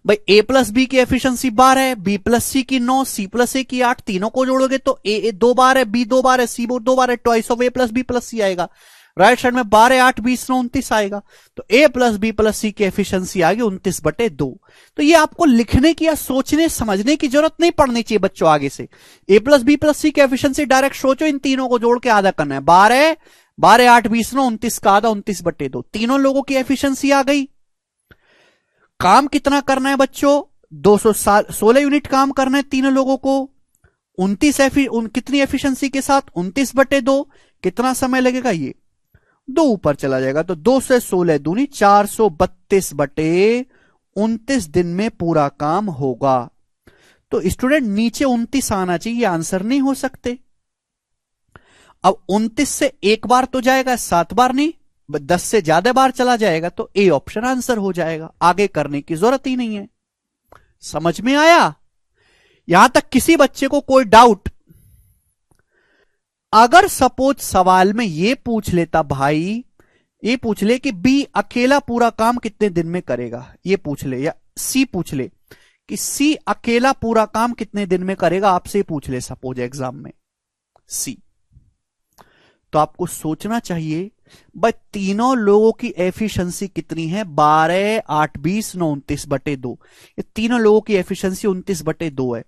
भाई। ए प्लस बी की एफिशिएंसी 12, बी प्लस सी की 9, सी प्लस ए की 8, तीनों को जोड़ोगे तो ए 2 बार है, बी 2 बार है, सी 2 बार है, twice of A plus B plus C आएगा। राइट साइड में 12, 8, 20, 9, 29 आएगा। तो A plus B plus C की एफिशिएंसी आ गई 29/2। तो ये आपको लिखने की या सोचने समझने की जरूरत नहीं पड़नी चाहिए बच्चों आगे से। ए प्लस बी प्लस सी की एफिशिएंसी डायरेक्ट सोचो, इन तीनों को जोड़ के आधा करना है। 12, 8, 20, 9, 29 का आधा 29/2। तीनों लोगों की एफिशिएंसी आ गई। काम कितना करना है बच्चों, 216 यूनिट काम करना है तीनों लोगों को। 29 कितनी एफिशिएंसी के साथ, 29/2। कितना समय लगेगा, ये 2 ऊपर चला जाएगा। तो 2 से 16 दूनी 432/29 दिन में पूरा काम होगा। तो स्टूडेंट नीचे 29 आना चाहिए, आंसर नहीं हो सकते। अब 29 से एक बार तो जाएगा, 7 बार नहीं, 10 से ज्यादा बार चला जाएगा, तो ए ऑप्शन आंसर हो जाएगा। आगे करने की जरूरत ही नहीं है। समझ में आया? यहां तक किसी बच्चे को कोई डाउट? अगर सपोज सवाल में ये पूछ लेता भाई, ये पूछ ले कि बी अकेला पूरा काम कितने दिन में करेगा, ये पूछ ले, या सी पूछ ले कि सी अकेला पूरा काम कितने दिन में करेगा, आपसे पूछ ले सपोज एग्जाम में सी, तो आपको सोचना चाहिए भाई तीनों लोगों की एफिशिएंसी कितनी है, 12, 8, 20, 9, 29/2। ये तीनों लोगों की एफिशिएंसी 29/2 है।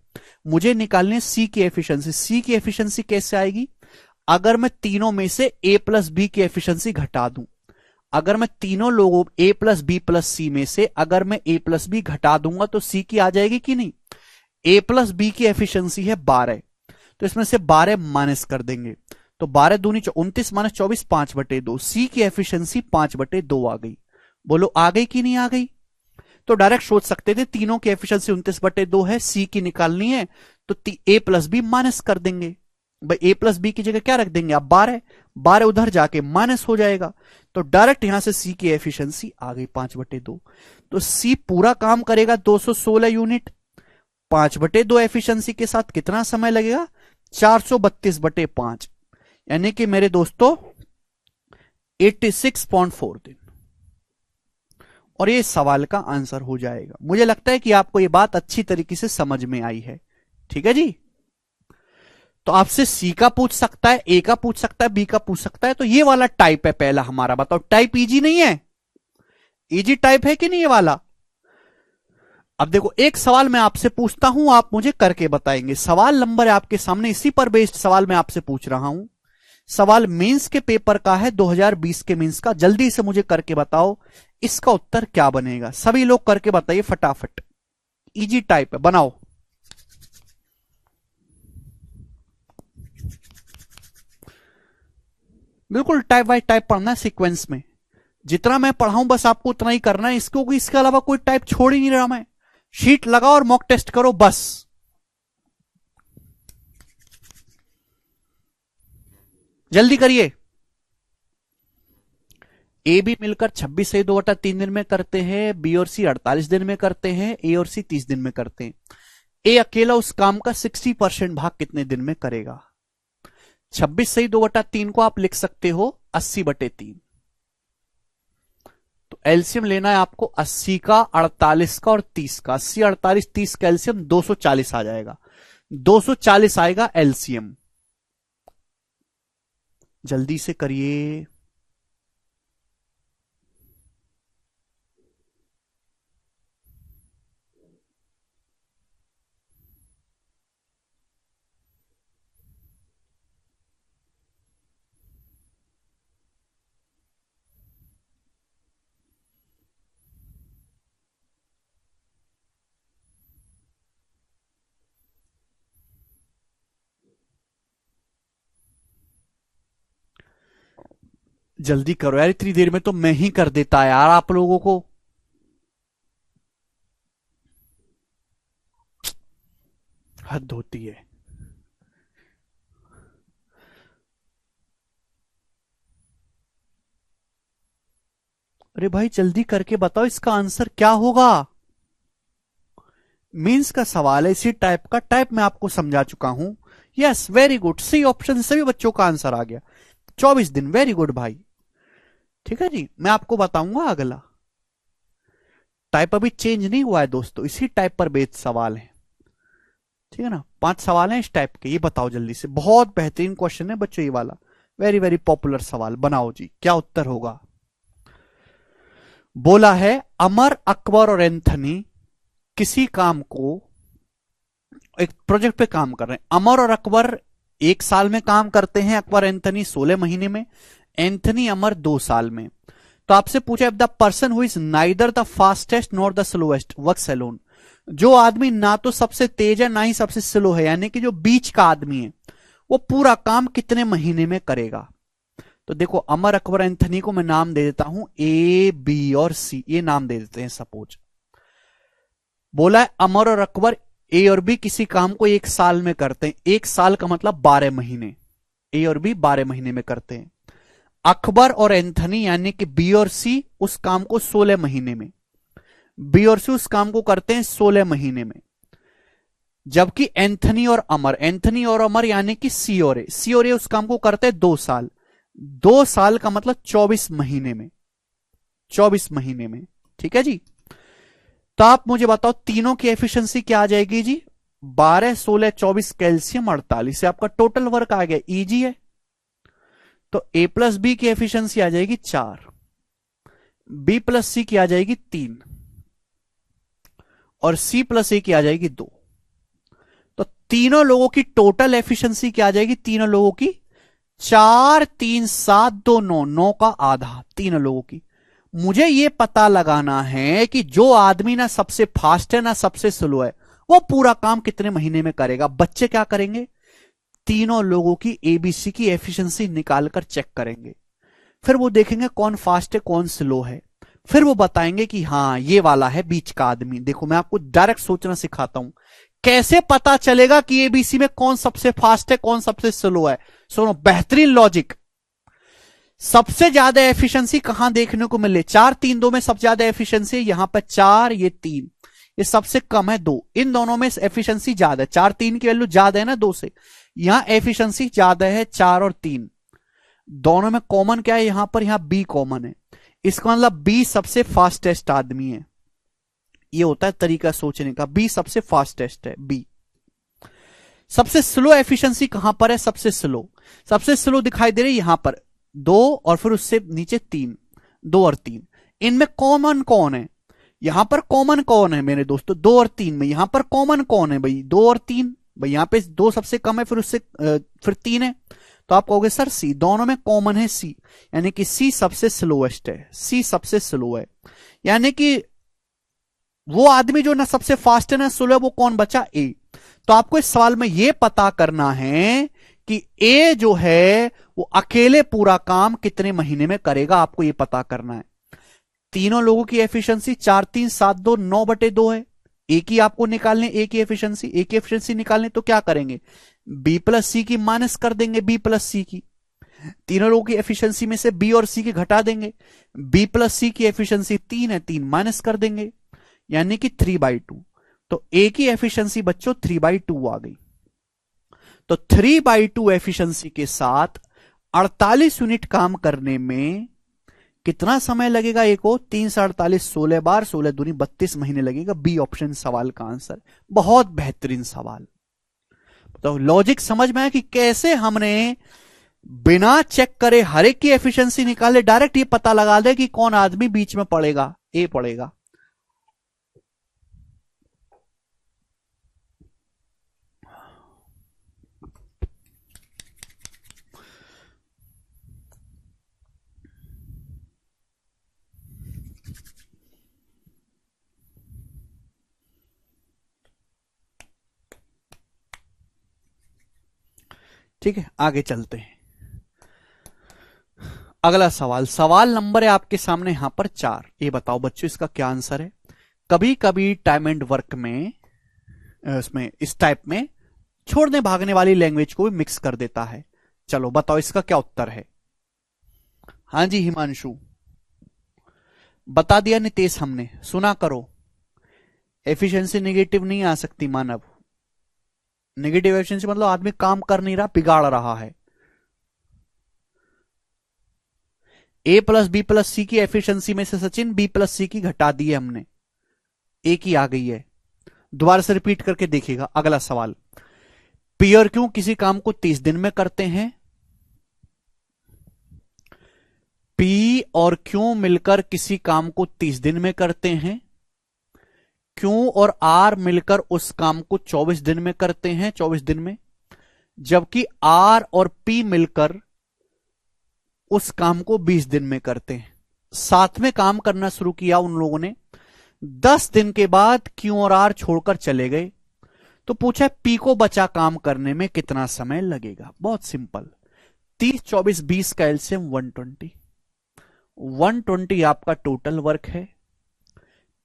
मुझे निकालने सी की एफिशिएंसी। सी की एफिशिएंसी कैसे आएगी, अगर मैं तीनों में से ए प्लस बी की एफिशिएंसी घटा दूं। अगर मैं तीनों लोगों ए प्लस बी प्लस सी में से अगर मैं ए प्लस बी घटा दूंगा तो सी की आ जाएगी कि नहीं। ए प्लस बी की एफिशिएंसी है 12, तो इसमें से 12 माइनस कर देंगे, तो 12 दूनी 29 माइनस 24 5/2। सी की एफिशिएंसी 5/2 आ गई। बोलो आ गई कि नहीं आ गई? तो डायरेक्ट सोच सकते थे तीनों की एफिशिएंसी 29/2 है, सी की निकालनी है तो ए प्लस बी माइनस कर देंगे। भाई ए प्लस बी की जगह क्या रख देंगे आप, 12 उधर जाके माइनस हो जाएगा। तो डायरेक्ट यहां से सी की एफिशिएंसी आ गई 5/2। तो सी पूरा काम करेगा 216 यूनिट, 5/2 एफिशिएंसी के साथ कितना समय लगेगा 432/5, यानी कि मेरे दोस्तों 86.4 दिन। और ये सवाल का आंसर हो जाएगा। मुझे लगता है कि आपको ये बात अच्छी तरीके से समझ में आई है। ठीक है जी। तो आपसे सी का पूछ सकता है, ए का पूछ सकता है, बी का पूछ सकता है। तो ये वाला टाइप है पहला हमारा। बताओ टाइप इजी नहीं है? इजी टाइप है कि नहीं ये वाला? अब देखो एक सवाल मैं आपसे पूछता हूं, आप मुझे करके बताएंगे। सवाल नंबर है आपके सामने, इसी पर बेस्ड सवाल मैं आपसे पूछ रहा हूं। सवाल मेंस के पेपर का है, 2020 के मेंस का। जल्दी से मुझे करके बताओ इसका उत्तर क्या बनेगा। सभी लोग करके बताइए फटाफट। इजी टाइप है, बनाओ। बिल्कुल टाइप बाय टाइप पढ़ना है सीक्वेंस में। जितना मैं पढ़ाऊं बस आपको उतना ही करना है। इसके अलावा कोई टाइप छोड़ ही नहीं रहा मैं। शीट लगाओ और मॉक टेस्ट करो बस। जल्दी करिए। ए बी मिलकर 26 से 2/3 दिन में करते हैं, बी और सी 48 दिन में करते हैं, ए और सी 30 दिन में करते हैं। ए अकेला उस काम का 60% भाग कितने दिन में करेगा? 26 से 2/3 को आप लिख सकते हो 80/3। तो एलसीएम लेना है आपको 80 का, 48 का और 30 का। 80, 48, 30 का एलसीएम 240 आ जाएगा। 240 आएगा एलसीएम। जल्दी से करिए। जल्दी करो यार, इतनी देर में तो मैं ही कर देता यार आप लोगों को। हद होती है। अरे भाई जल्दी करके बताओ इसका आंसर क्या होगा। मीन्स का सवाल है, इसी टाइप का। टाइप मैं आपको समझा चुका हूं। Yes very good, C option. सभी बच्चों का आंसर आ गया 24 दिन। वेरी गुड भाई। ठीक है जी, मैं आपको बताऊंगा अगला। टाइप अभी चेंज नहीं हुआ है दोस्तों, इसी टाइप पर बेस्ड सवाल है। ठीक है ना, 5 सवाल हैं इस टाइप के। ये बताओ जल्दी से। बहुत बेहतरीन क्वेश्चन है बच्चों ये वाला। वेरी वेरी पॉपुलर सवाल। बनाओ जी, क्या उत्तर होगा। बोला है अमर, अकबर और एंथनी किसी काम को, एक प्रोजेक्ट पे काम कर रहे हैं। अमर और अकबर 1 साल में काम करते हैं, अकबर एंथनी 16 महीने में, एंथनी अमर 2 साल में। तो आपसे पूछा the person who is neither the fastest nor the slowest works alone. जो आदमी ना तो सबसे तेज है ना ही सबसे स्लो है, यानी कि जो बीच का आदमी है, वो पूरा काम कितने महीने में करेगा। तो देखो अमर, अकबर, एंथनी को मैं नाम दे देता हूं ए, बी और सी। ये नाम दे देते हैं सपोज। बोला है अमर और अकबर ए और बी किसी काम को 1 साल में करते हैं। 1 साल का मतलब 12 महीने। ए और बी 12 महीने में करते हैं। अकबर और एंथनी यानी कि बी और सी उस काम को 16 महीने में, बी और सी उस काम को करते हैं 16 महीने में। जबकि एंथनी और अमर यानी कि सी और ए उस काम को करते हैं 2 साल। 2 साल का मतलब 24 महीने में। 24 महीने में। ठीक है जी। तो आप मुझे बताओ तीनों की एफिशिएंसी क्या आ जाएगी जी। 12, 16, 24, कैल्शियम 48 से आपका टोटल वर्क आ गया। इजी है। तो ए प्लस बी की एफिशिएंसी आ जाएगी 4, बी प्लस सी की आ जाएगी 3 और सी प्लस ए की आ जाएगी 2। तो तीनों लोगों की टोटल एफिशिएंसी क्या आ जाएगी। तीनों लोगों की 4, 3, 7, 2, 9, 9 का आधा तीनों लोगों की। मुझे यह पता लगाना है कि जो आदमी ना सबसे फास्ट है ना सबसे स्लो है, वो पूरा काम कितने महीने में करेगा। बच्चे क्या करेंगे, तीनों लोगों की एबीसी की एफिशिएंसी निकालकर चेक करेंगे। फिर वो देखेंगे कौन फास्ट है कौन स्लो है। फिर वो बताएंगे कि हाँ ये वाला है बीच का आदमी। देखो मैं आपको डायरेक्ट सोचना सिखाता हूं। कैसे पता चलेगा कि एबीसी में कौन सबसे फास्ट है कौन सबसे स्लो है। सुनो बेहतरीन लॉजिक। सबसे ज्यादा एफिशिएंसी कहां देखने को मिले, 4 3 2 में सबसे ज्यादा एफिशिएंसी यहां पर 4, ये 3, ये सबसे कम है 2, इन दोनों में एफिशिएंसी ज्यादा है, 4 3 की वैल्यू ज्यादा है ना 2 से, यहां एफिशिएंसी ज्यादा है 4 और 3, दोनों में कॉमन क्या है यहां पर, यहां बी कॉमन है, इसका मतलब बी सबसे फास्टेस्ट आदमी है, ये होता है तरीका सोचने का, बी सबसे फास्टेस्ट है बी। सबसे स्लो एफिशिएंसी कहां पर है, सबसे स्लो दिखाई दे रही है यहां पर 2 और फिर उससे नीचे 3, 2 और 3, इनमें कॉमन कौन है, यहां पर कॉमन कौन है मेरे दोस्तों, 2 और 3 में यहां पर कॉमन कौन है भाई, 2 और 3, भाई यहां पे 2 सबसे कम है, फिर उससे फिर 3 है, तो आप कहोगे सर सी, दोनों में कॉमन है सी, यानी कि सी सबसे स्लोएस्ट है, सी सबसे स्लो है, यानी कि वो आदमी जो ना सबसे फास्ट है ना स्लो है, वो कौन बचा, ए। तो आपको इस सवाल में यह पता करना है कि ए जो है वो अकेले पूरा काम कितने महीने में करेगा, आपको यह पता करना है। तीनों लोगों की एफिशिएंसी 4 3 7 2 9/2 है, एक ही आपको निकालने, एक ही एफिशिएंसी निकालने, तो क्या करेंगे, बी प्लस सी की माइनस कर देंगे, बी प्लस सी की, तीनों लोगों की एफिशिएंसी में से बी और सी की घटा देंगे, बी प्लस सी की एफिशिएंसी 3 है, 3 माइनस कर देंगे, यानी कि 3/2, तो ए की एफिशिएंसी बच्चों 3/2 आ गई। तो 3/2 एफिशिएंसी के साथ 48 यूनिट काम करने में कितना समय लगेगा, एक को 3 से 48 16 बार, 16 दूनी 32 महीने लगेगा, बी ऑप्शन सवाल का आंसर। बहुत बेहतरीन सवाल। तो लॉजिक समझ में आया कि कैसे हमने बिना चेक करे हर एक की एफिशिएंसी निकाले, डायरेक्ट ये पता लगा दे कि कौन आदमी बीच में पड़ेगा, ए पड़ेगा। ठीक है, आगे चलते हैं। अगला सवाल नंबर है आपके सामने यहां पर 4। ये बताओ बच्चों इसका क्या आंसर है। कभी कभी टाइम एंड वर्क में इसमें इस टाइप में छोड़ने भागने वाली लैंग्वेज को भी मिक्स कर देता है। चलो बताओ इसका क्या उत्तर है। हाँ जी हिमांशु, बता दिया नितेश हमने, सुना करो। एफिशिएंसी नेगेटिव नहीं आ सकती मानव, नेगेटिव एफिशिएंसी मतलब आदमी काम कर नहीं रहा, बिगाड़ रहा है। ए प्लस बी प्लस सी की एफिशिएंसी में से सचिन बी प्लस सी की घटा दी है हमने, ए की आ गई है। दोबारा से रिपीट करके देखिएगा अगला सवाल। पी और क्यू किसी काम को 30 दिन में करते हैं, पी और क्यू मिलकर किसी काम को 30 दिन में करते हैं, क्यू और आर मिलकर उस काम को 24 दिन में करते हैं, 24 दिन में, जबकि आर और पी मिलकर उस काम को 20 दिन में करते हैं। साथ में काम करना शुरू किया उन लोगों ने, 10 दिन के बाद क्यू और आर छोड़कर चले गए, तो पूछा पी को बचा काम करने में कितना समय लगेगा। बहुत सिंपल, 30 24 20 का एलसीएम 120 आपका टोटल वर्क है।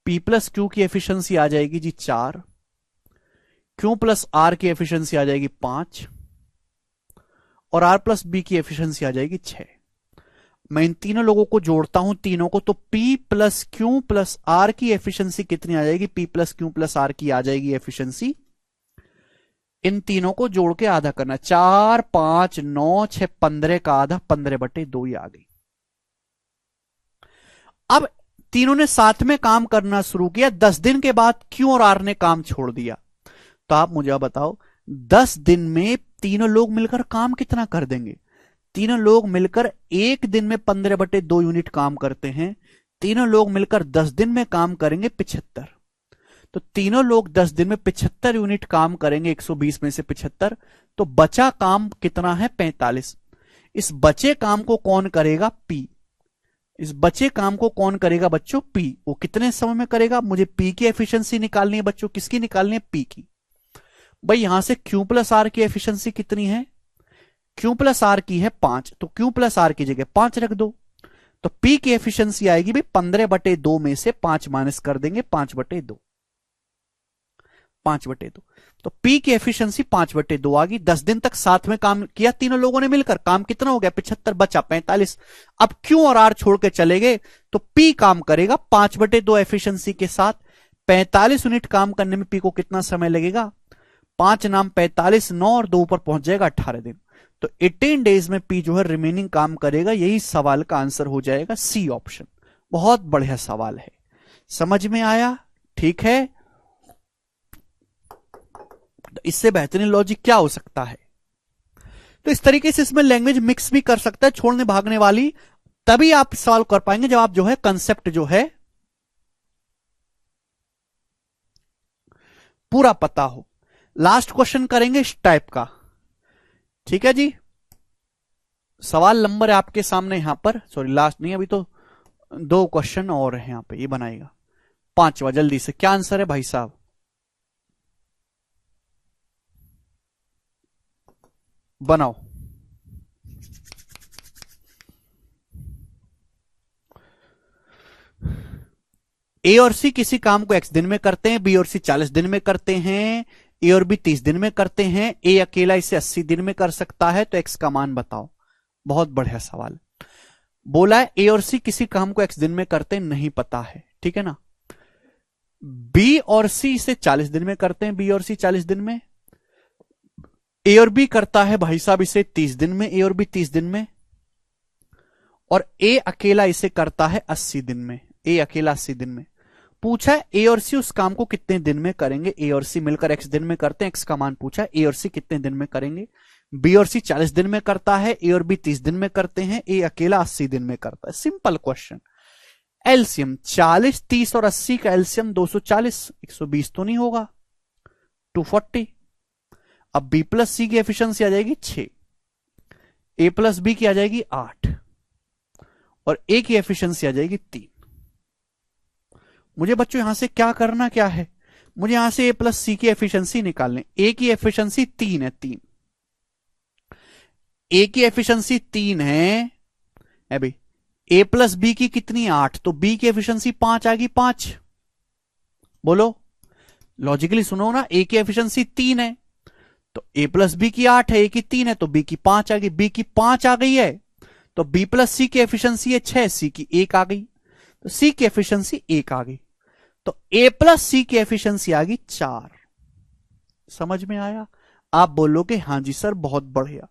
पी प्लस क्यू की एफिशिएंसी आ जाएगी जी 4, क्यू प्लस आर की एफिशिएंसी आ जाएगी 5 और आर प्लस बी की एफिशिएंसी आ जाएगी 6। मैं इन तीनों लोगों को जोड़ता हूं तीनों को, तो P plus Q plus R की एफिशिएंसी कितनी आ जाएगी, P plus Q plus R की आ जाएगी एफिशिएंसी, इन तीनों को जोड़ के आधा करना, 4 5 9 6 15 का आधा 15/2 ही आ गई। अब तीनों ने साथ में काम करना शुरू किया, 10 दिन के बाद क्यू और आर ने काम छोड़ दिया। तो आप मुझे बताओ 10 दिन में तीनों लोग मिलकर काम कितना कर देंगे। तीनों लोग मिलकर एक दिन में 15/2 यूनिट काम करते हैं, तीनों लोग मिलकर 10 दिन में काम करेंगे 75। तो तीनों लोग 10 दिन में 75 यूनिट काम करेंगे, 120 में से 75, तो बचा काम कितना है 45। इस बचे काम को कौन करेगा, पी। इस बचे काम को कौन करेगा बच्चों, पी। वो कितने समय में करेगा, मुझे पी की एफिशिएंसी निकालनी है बच्चों, किसकी निकालनी है, पी की। भाई यहां से क्यू प्लस आर की एफिशिएंसी कितनी है, क्यू प्लस आर की है 5, तो क्यू प्लस आर की जगह 5 रख दो, तो पी की एफिशिएंसी आएगी भाई 15/2 में से 5 माइनस कर देंगे, 5/2। 5/2। तो P की एफिशिएंसी 5/2 आ गई। 10 दिन तक साथ में काम किया तीनों लोगों ने मिलकर, काम कितना हो गया 75, बचा 45। अब Q और R छोड़ के चले गए तो P काम करेगा 5/2 एफिशिएंसी के साथ। 45 यूनिट काम करने में P को कितना समय लगेगा? 5 नाम 45, 9 और 2 ऊपर पहुंच जाएगा 18 दिन। तो 18 डेज में P जो है रिमेनिंग काम करेगा। यही सवाल का आंसर हो जाएगा सी ऑप्शन। बहुत बढ़िया सवाल है, समझ में आया? ठीक है, इससे बेहतरीन लॉजिक क्या हो सकता है? तो इस तरीके से इसमें लैंग्वेज मिक्स भी कर सकता है, छोड़ने भागने वाली। तभी आप सॉल्व कर पाएंगे जब आप जो है कंसेप्ट जो है पूरा पता हो। लास्ट क्वेश्चन करेंगे इस टाइप का, ठीक है जी। सवाल नंबर है आपके सामने यहां पर, सॉरी लास्ट नहीं, अभी तो 2 क्वेश्चन और है यहां पे, ये बनाएगा 5वां। जल्दी से क्या आंसर है भाई साहब? बनाओ। ए और सी किसी काम को x दिन में करते हैं, बी और सी 40 दिन में करते हैं, ए और बी 30 दिन में करते हैं। ए अकेला इसे 80 दिन में कर सकता है, तो x का मान बताओ। बहुत बढ़िया सवाल बोला है। ए और सी किसी काम को x दिन में करते हैं, नहीं पता है, ठीक है ना। बी और सी इसे 40 दिन में करते हैं, बी और सी 40 दिन में। ए और बी करता है भाई साहब इसे 30 दिन में, ए और बी 30 दिन में। और ए अकेला इसे करता है 80 दिन में, ए अकेला 80 दिन में। पूछा है ए और सी उस काम को कितने दिन में करेंगे। ए और सी मिलकर x दिन में करते हैं, x का मान पूछा है। ए और सी कितने दिन में करेंगे। बी और सी 40 दिन में करता है, ए और बी 30 दिन में करते हैं, ए अकेला 80 दिन में करता है। Simple question. एलसीएम 40, 30 और 80 का एलसीएम 240, 120 तो नहीं होगा, 240। अब बी प्लस सी की एफिशिएंसी आ जाएगी 6, ए प्लस बी की आ जाएगी 8 और ए की एफिशिएंसी आ जाएगी 3। मुझे बच्चों यहां से क्या करना क्या है? मुझे यहां से ए प्लस सी की एफिशिएंसी निकालनी। ए की एफिशिएंसी 3 है, 3। ए की एफिशिएंसी 3 है अभी। ए प्लस बी की कितनी? 8, तो बी की एफिशिएंसी 5 आ गई, 5। बोलो लॉजिकली सुनो ना, ए की एफिशिएंसी 3 है तो ए प्लस बी की 8 है, ए की 3 है तो बी की 5 आ गई। बी की 5 आ गई है तो बी प्लस सी की एफिशिएंसी है 6, सी की 1 आ गई, तो सी की एफिशिएंसी 1 आ गई। तो ए प्लस सी की एफिशिएंसी आ गई 4। समझ में आया? आप बोलोगे हाँ जी सर बहुत बढ़िया।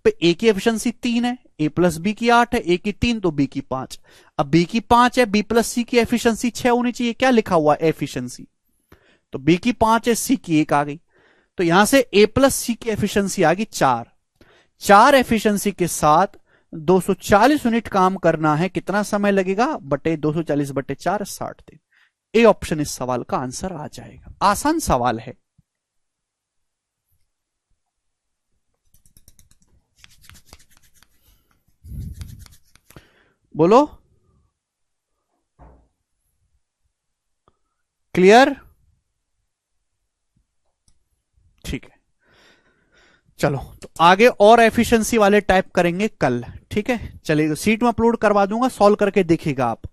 पे ए की एफिशिएंसी 3 है, ए प्लस बी की 8 है, ए की 3 तो बी की 5। अब बी की 5 है, बी प्लस सी की एफिशिएंसी 6 होनी चाहिए। क्या लिखा हुआ एफिशिएंसी? तो बी की 5 है, सी की 1 आ गई, तो यहां से ए प्लस सी की एफिशिएंसी आ गई 4। 4 एफिशिएंसी के साथ 240 यूनिट काम करना है। कितना समय लगेगा? बटे 240 बटे 4, 60 दिन। ए ऑप्शन इस सवाल का आंसर आ जाएगा। आसान सवाल है। बोलो क्लियर? ठीक है, चलो तो आगे और एफिशिएंसी वाले टाइप करेंगे कल, ठीक है। चलिए सीट में अपलोड करवा दूंगा, सॉल्व करके देखिएगा आप।